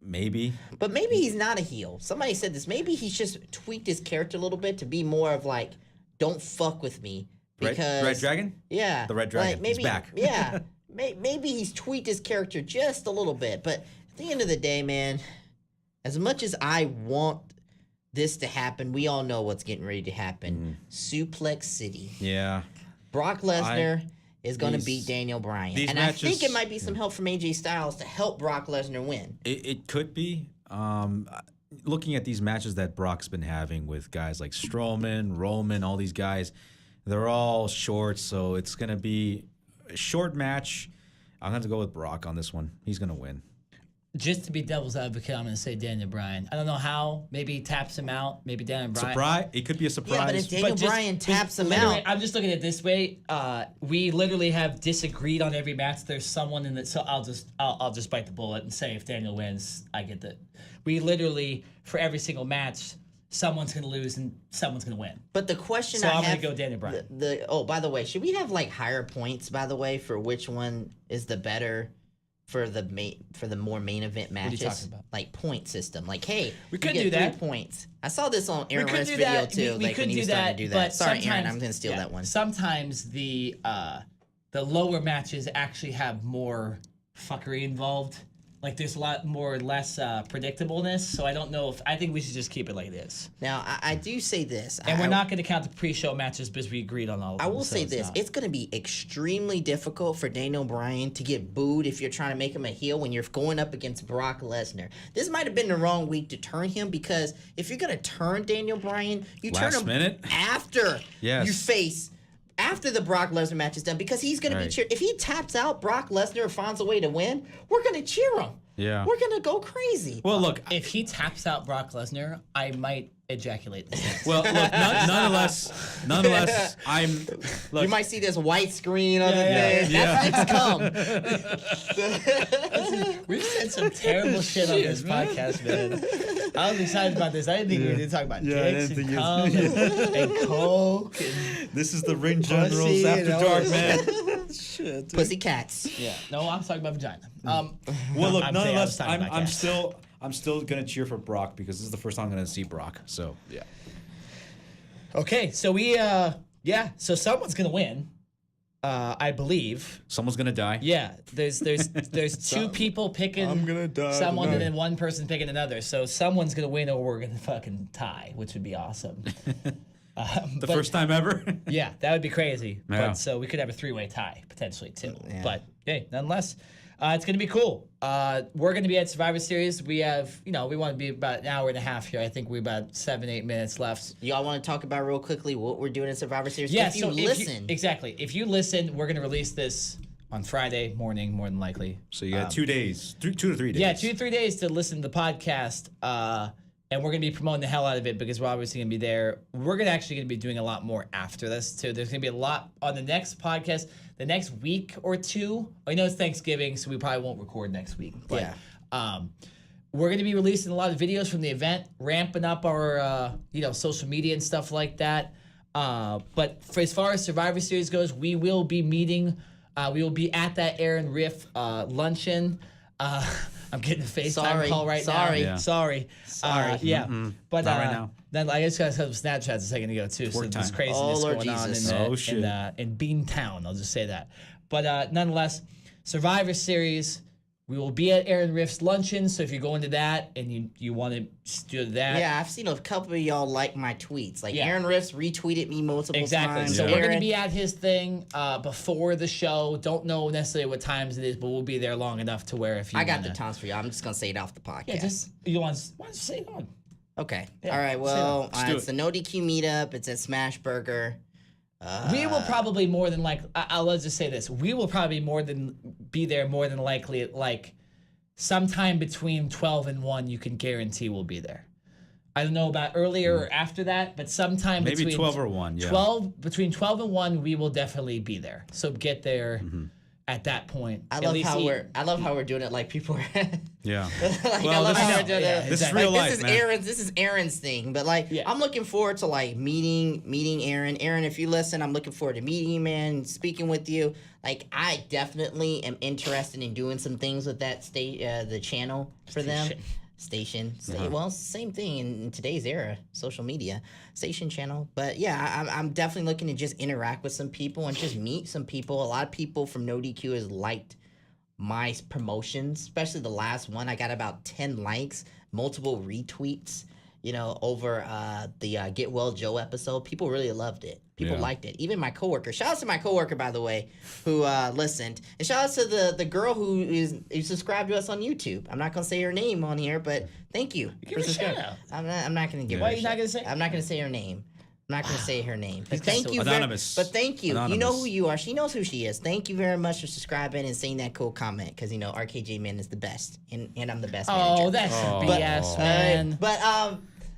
maybe. But maybe he's not a heel. Somebody said this. Maybe he's just tweaked his character a little bit to be more of like, don't fuck with me. Because Red Dragon? Yeah. The Red Dragon. Maybe, He's back. Yeah. Maybe he's tweaked his character just a little bit. But at the end of the day, man, as much as I want this to happen, we all know what's getting ready to happen. Suplex City. Yeah. Brock Lesnar is going to these- beat Daniel Bryan. these And I matches- think it might be some help from AJ Styles to help Brock Lesnar win. It could be. Looking at these matches that Brock's been having with guys like Strowman, Roman, all these guys, they're all short, so it's going to be a short match. I'm going to go with Brock on this one. He's going to win. Just to be devil's advocate, I'm going to say Daniel Bryan. I don't know how. Maybe he taps him out. Maybe Daniel Bryan. Surprise! It could be a surprise. Yeah, but if Daniel Bryan taps him out. I'm just looking at it this way. We literally have disagreed on every match. There's someone in it, so I'll just bite the bullet and say if Daniel wins, I get that. We literally, for every single match, someone's going to lose and someone's going to win. But the question So I I'm have, gonna go Daniel Bryan. Oh, by the way, should we have like higher points? By the way, for which one is the better for the more main event matches? talking about? Like point system. Like, hey, We could you do get that. 3 points. I saw this on Aaron could Rent's do video that. too. We like could when he do was starting that, to do but that. Sorry, Aaron, sometimes- I'm gonna steal that one. Sometimes the lower matches actually have more fuckery involved. Like there's a lot more less predictableness. So I don't know if I think we should just keep it like this. Now, I do say this, And we're not going to count the pre-show matches because we agreed on all of them. I will so say it's this: not. it's going to be extremely difficult for Daniel Bryan to get booed if you're trying to make him a heel when you're going up against Brock Lesnar. This might have been the wrong week to turn him, because if you're going to turn Daniel Bryan, you turn Last him minute? after Yes. you face. After the Brock Lesnar match is done, because he's going to be Right. cheered. If he taps out Brock Lesnar or finds a way to win, we're going to cheer him. Yeah. We're going to go crazy. Well, look. If he taps out Brock Lesnar, I might ejaculate this dance. Well, look. Nonetheless, I'm. Look, You might see this white screen on the yeah, thing. yeah. That's come. We've said some terrible shit on this podcast, man. I was excited about this. I didn't think we were going to talk about dicks and cum and coke and this is the Ring Pussy Generals After and all Dark, this man. Pussy cats. yeah. No, I'm talking about vagina. Well, look. I'm saying I was Nonetheless, talking about gas. I'm still gonna cheer for Brock because this is the first time I'm gonna see Brock. So yeah. Okay, so so someone's going to win. I believe. Someone's gonna die. Yeah, there's two people picking I'm gonna die someone tonight. and then one person picking another. So someone's gonna win or we're gonna fucking tie, which would be awesome. The first time ever. Yeah, that would be crazy. Yeah. But so we could have a three-way tie potentially too. Yeah. But hey, nonetheless, it's gonna be cool. We're gonna be at Survivor Series. We have, we want to be about an hour and a half here. I think we're about 7-8 minutes left. Y'all want to talk about real quickly what we're doing in Survivor Series? Yeah, if you so listen. exactly. If you listen, we're gonna release this on Friday morning, more than likely. So you got 2 days, 2 to 3 days. Yeah, 2 to 3 days to listen to the podcast. And we're going to be promoting the hell out of it because we're obviously going to be there. We're going to be doing a lot more after this, too. There's going to be a lot on the next podcast, the next week or two. I know it's Thanksgiving, so we probably won't record next week. But, we're going to be releasing a lot of videos from the event, ramping up our, social media and stuff like that. But for as far as Survivor Series goes, we will be meeting. We will be at that Aaron Riff luncheon. I'm getting a FaceTime call right now. Yeah. Sorry. Yeah. But Not right now. Then I just got some Snapchats a second ago too. So Work there's time. craziness Oh, Lord going on Jesus. Oh, shit. in Beantown. I'll just say that. But nonetheless, Survivor Series. We will be at Aaron Riff's luncheon. So if you're going to that and you want to do that, Yeah, I've seen a couple of y'all like my tweets. Like Yeah. Aaron Riffs retweeted me multiple exactly. times. So Yeah. we're going to Aaron- be at his thing before the show. Don't know necessarily what times it is, but we'll be there long enough to where if you I got wanna- the times for y'all. I'm just gonna say it off the podcast. Yeah, just you want to say it on. Okay. Yeah, All right. Well, Let's do it's it. the No DQ meetup. It's at Smash Burger. We will probably more than like. Let's just say this: we will probably be there more than likely at like sometime between 12 and 1. You can guarantee we'll be there. I don't know about earlier or after that, but sometime Maybe between 12 or 1, yeah. 12 between 12 and 1, we will definitely be there. So get there at that point. I At love least how eat- I love how we're doing it like people are. Yeah. Like, Well, I love this how is- we're doing yeah, it. This is exactly. real life, This is man. This is Aaron's thing, but like Yeah. I'm looking forward to like meeting Aaron. Aaron, if you listen, I'm looking forward to meeting you, man, speaking with you. Like I definitely am interested in doing some things with that the channel for them. Station. Well, same thing in today's era, social media, station channel. But yeah, I'm definitely looking to just interact with some people and just meet some people. A lot of people from No DQ has liked my promotions, especially the last one. I got about 10 likes, multiple retweets, over the Get Well Joe episode. People really loved it. People Yeah. liked it. Even my coworker. Shout out to my coworker, by the way, who listened. And shout out to the girl who subscribed to us on YouTube. I'm not gonna say her name on here, but thank you Give her a subscribing. shout out. I'm not gonna give Yeah. her. Why are you not gonna say? I'm not gonna say her name. I'm not gonna say her name. But Because thank so you. anonymous. But thank you. You know Anonymous. who you are. She knows who she is. Thank you very much for subscribing and saying that cool comment. Because RKJ Man is the best, and I'm the best. Oh, manager. that's Oh. BS, man. But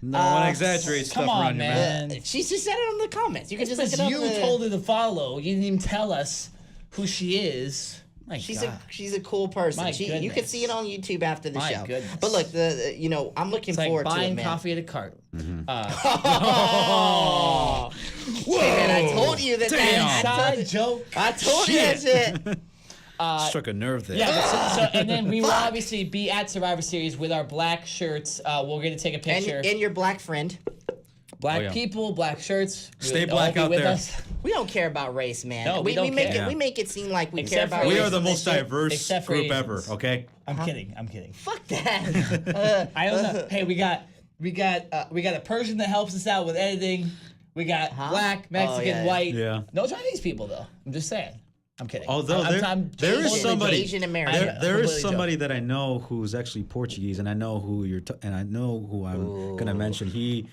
No one exaggerates come stuff on, around you, man. man. she said it in the comments. You can just look Because it up. you told her to follow. You didn't even tell us who she is. My She's God. she's a cool person. My You can goodness. see it on YouTube after the My show. goodness. But look, I'm looking It's like forward to it, buying man. coffee at a cart. Oh, man, I told you that. Damn. Side joke. I told you that shit. Struck a nerve there. Yeah, but so and then we will obviously be at Survivor Series with our black shirts. We're going to take a And, picture. and your black friend. Black Oh, yeah. people, black shirts. Stay All black be out with there. us. We don't care about race, man. No, we don't make care. it. We make it seem like we Except care for about. We race are the and most this shit. diverse Except for group Asians. ever, okay? I'm kidding. I'm kidding. Fuck that. I don't know. Hey, we got a Persian that helps us out with editing. We got black, Mexican, yeah. white. Yeah. No Chinese people though. I'm just saying. I'm kidding. Although there is Asian- somebody, Asian American. Yeah, there is completely somebody that I know who's actually Portuguese, and I know who and I know who I'm gonna mention. He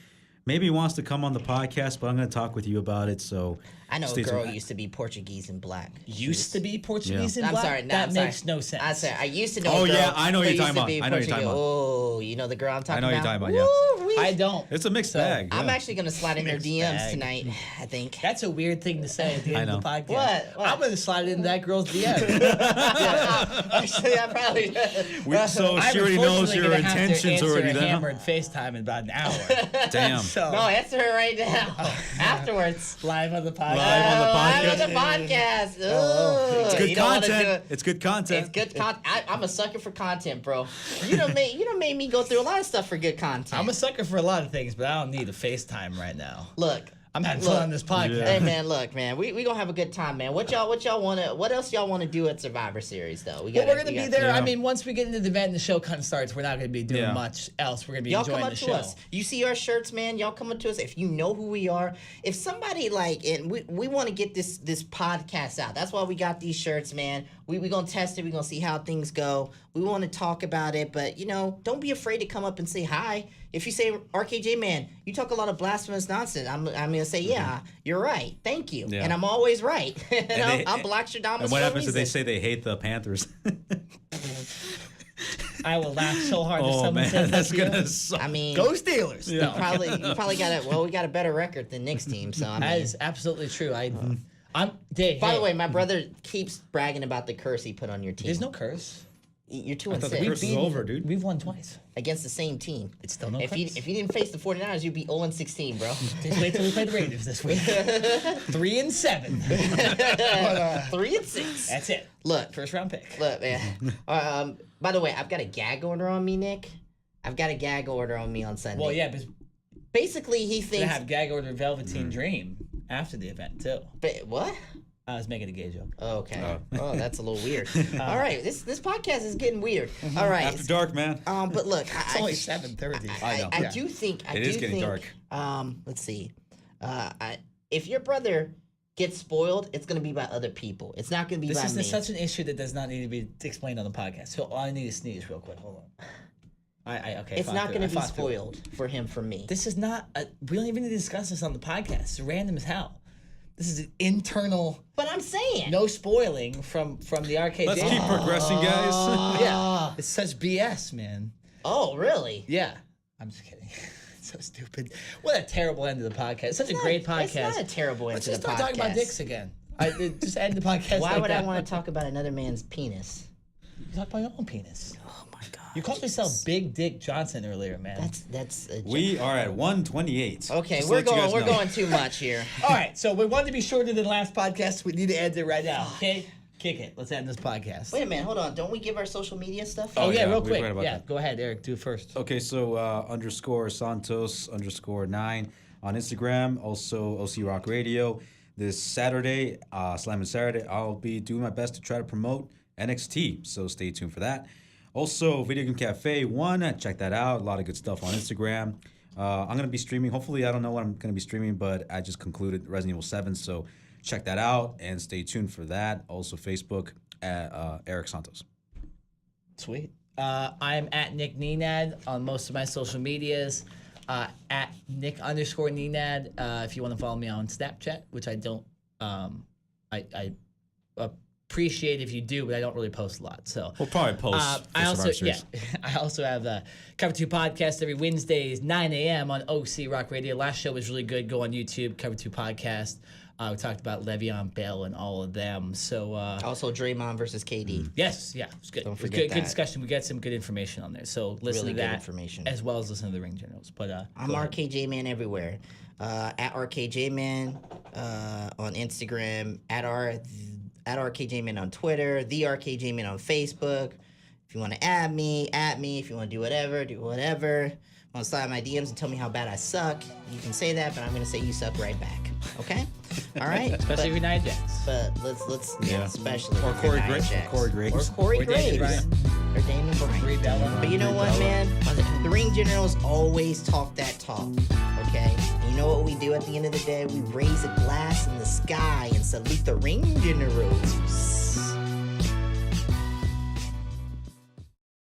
maybe wants to come on the podcast, but I'm gonna talk with you about it. So I know a stay girl tuned. used to be Portuguese and black. used to be Portuguese Yeah. and I'm black. sorry. No, that I'm makes sorry. no sense. I said I used to know. Oh, a girl yeah, I know who you're used talking to about. be I know you're talking Portuguese. about. Oh, you know the girl I'm talking know about. you're talking about, yeah. Woo-wee. I don't. It's a mixed So, bag. I'm yeah. actually gonna slide in their Mixed DMs bag. tonight. I think. That's a weird thing to say at the end of the I podcast. What? I'm gonna slide into that girl's DM. Actually, I probably. So I'm she already knows unfortunately your gonna have to intentions answer already a then. huh? hammered FaceTime in about an hour. Damn. So No, answer her right now. Afterwards. live on the podcast. Live on the Live on podcast. the podcast. It's Ugh, good you don't wanna do content. it. It's good content. It's good content. I'm a sucker for content, bro. You done made me go through a lot of stuff for good content. I'm a sucker for a lot of things, but I don't need a FaceTime right now. Look. I'm having Look. fun on this podcast. Yeah. Hey man, look, man, we gonna have a good time, man. What else y'all wanna do at Survivor Series though? Well, we're gonna be there. Yeah. I mean, once we get into the event and the show kind of starts, we're not gonna be doing Yeah. much else. We're gonna be Y'all enjoying come up the to show. us. You see our shirts, man. Y'all come up to us. If you know who we are, if somebody and we want to get this podcast out. That's why we got these shirts, man. We gonna test it. We gonna see how things go. We want to talk about it, but don't be afraid to come up and say hi. If you say RKJ man, you talk a lot of blasphemous nonsense. I'm gonna say yeah, you're right. Thank you, Yeah. and I'm always right. they- I'm Black Stradamus. And what happens if they say they hate the Panthers? I will laugh so hard if Oh someone man, says that's that to you. gonna suck. I mean, Go Steelers. you No. probably got it. Well, we got a better record than Nick's team, so I mean. That is absolutely true. I'm Dave. By hey, the way, my brother keeps bragging about the curse he put on your team. there's no curse. You're 2 I and thought the 6 curse was over, dude. We've won twice. against the same team. It's still no If you curse. didn't face the 49ers, you'd be 0 and 16, bro. Just wait till we play the Raiders this week. 3 and 7. 3 and 6. That's it. Look, First round pick. look, man. By the way, I've got a gag order on me, Nick. I've got a gag order on me on Sunday. Well, yeah, but Basically, he they thinks. have gag order Velveteen Dream after the event too. What? I was making a gay joke. Okay. Oh, that's a little weird. All right, this podcast is getting weird. All right. After dark, man. But look, It's only 7:30. I do think. It is getting dark. Let's see. If your brother gets spoiled, it's gonna be by other people. It's not gonna be This by is me. such an issue that does not need to be explained on the podcast. So I need to sneeze real quick. Hold on. Okay. It's not gonna be spoiled for him from me. This is not. We don't even need to discuss this on the podcast. It's random as hell. This is an internal. But I'm saying. No spoiling from the arcade. Let's game. keep progressing, guys. Yeah, it's such BS, man. Oh, really? Yeah, I'm just kidding. It's so stupid. What a terrible end to the podcast. Such a great podcast. It's not a terrible Let's end to just the start podcast. talking about dicks again. Just end the podcast. Why like would that. I want to talk about another man's penis? You talk about your own penis. Oh my god. You called yourself Big Dick Johnson earlier, man. That's a We are at 128. Okay, Just to we're let you guys going know. too much here. All right, so we wanted to be shorter than last podcast. We need to end it right now. Okay, kick it. Let's end this podcast. Wait a minute, hold on. Don't we give our social media stuff? Oh, yeah, yeah, real we quick. forgot about Yeah, that. go ahead, Eric. Do it first. Okay, so _Santos_9 on Instagram. Also, OC Rock Radio. This Saturday, Slam and Saturday, I'll be doing my best to try to promote NXT. So stay tuned for that. Also, Video Game Cafe 1, check that out. A lot of good stuff on Instagram. I'm going to be streaming. Hopefully, I don't know what I'm going to be streaming, but I just concluded Resident Evil 7. So check that out and stay tuned for that. Also, Facebook at Eric Santos. Sweet. I'm at Nick Nenad on most of my social medias. At Nick_Nenad. If you want to follow me on Snapchat, which I don't. I appreciate if you do, but I don't really post a lot. So We'll probably post. I for also Survivor Series. I also have the Cover 2 podcast every Wednesdays 9 a.m. on OC Rock Radio. Last show was really good. Go on YouTube, Cover 2 podcast. We talked about Le'Veon Bell and all of them. So Also, Draymond versus KD. yes, yeah, it was good. Don't It was forget good, that. good discussion. We got some good information on there. So listen Really to good that information. as well as listen to the Ring Generals. But I'm go ahead. RKJ Man everywhere. At RKJ Man on Instagram. At RKJ Man on Twitter. The RKJ Man on Facebook. If you want to add me, at me. If you want to do whatever, do whatever. Want to slide in my DMs and tell me how bad I suck, you can say that, but I'm gonna say you suck right back. Okay? All right. Especially if you're Nia Jax. But let's especially Or if Corey you're Nia Graves. Jax. Corey Graves. Or Corey Or Daniel Graves. Or Daniel Bryan. Brie Bella. But you know what, man? The Ring Generals always talk that talk, okay? And you know what we do at the end of the day? We raise a glass in the sky and salute the Ring Generals.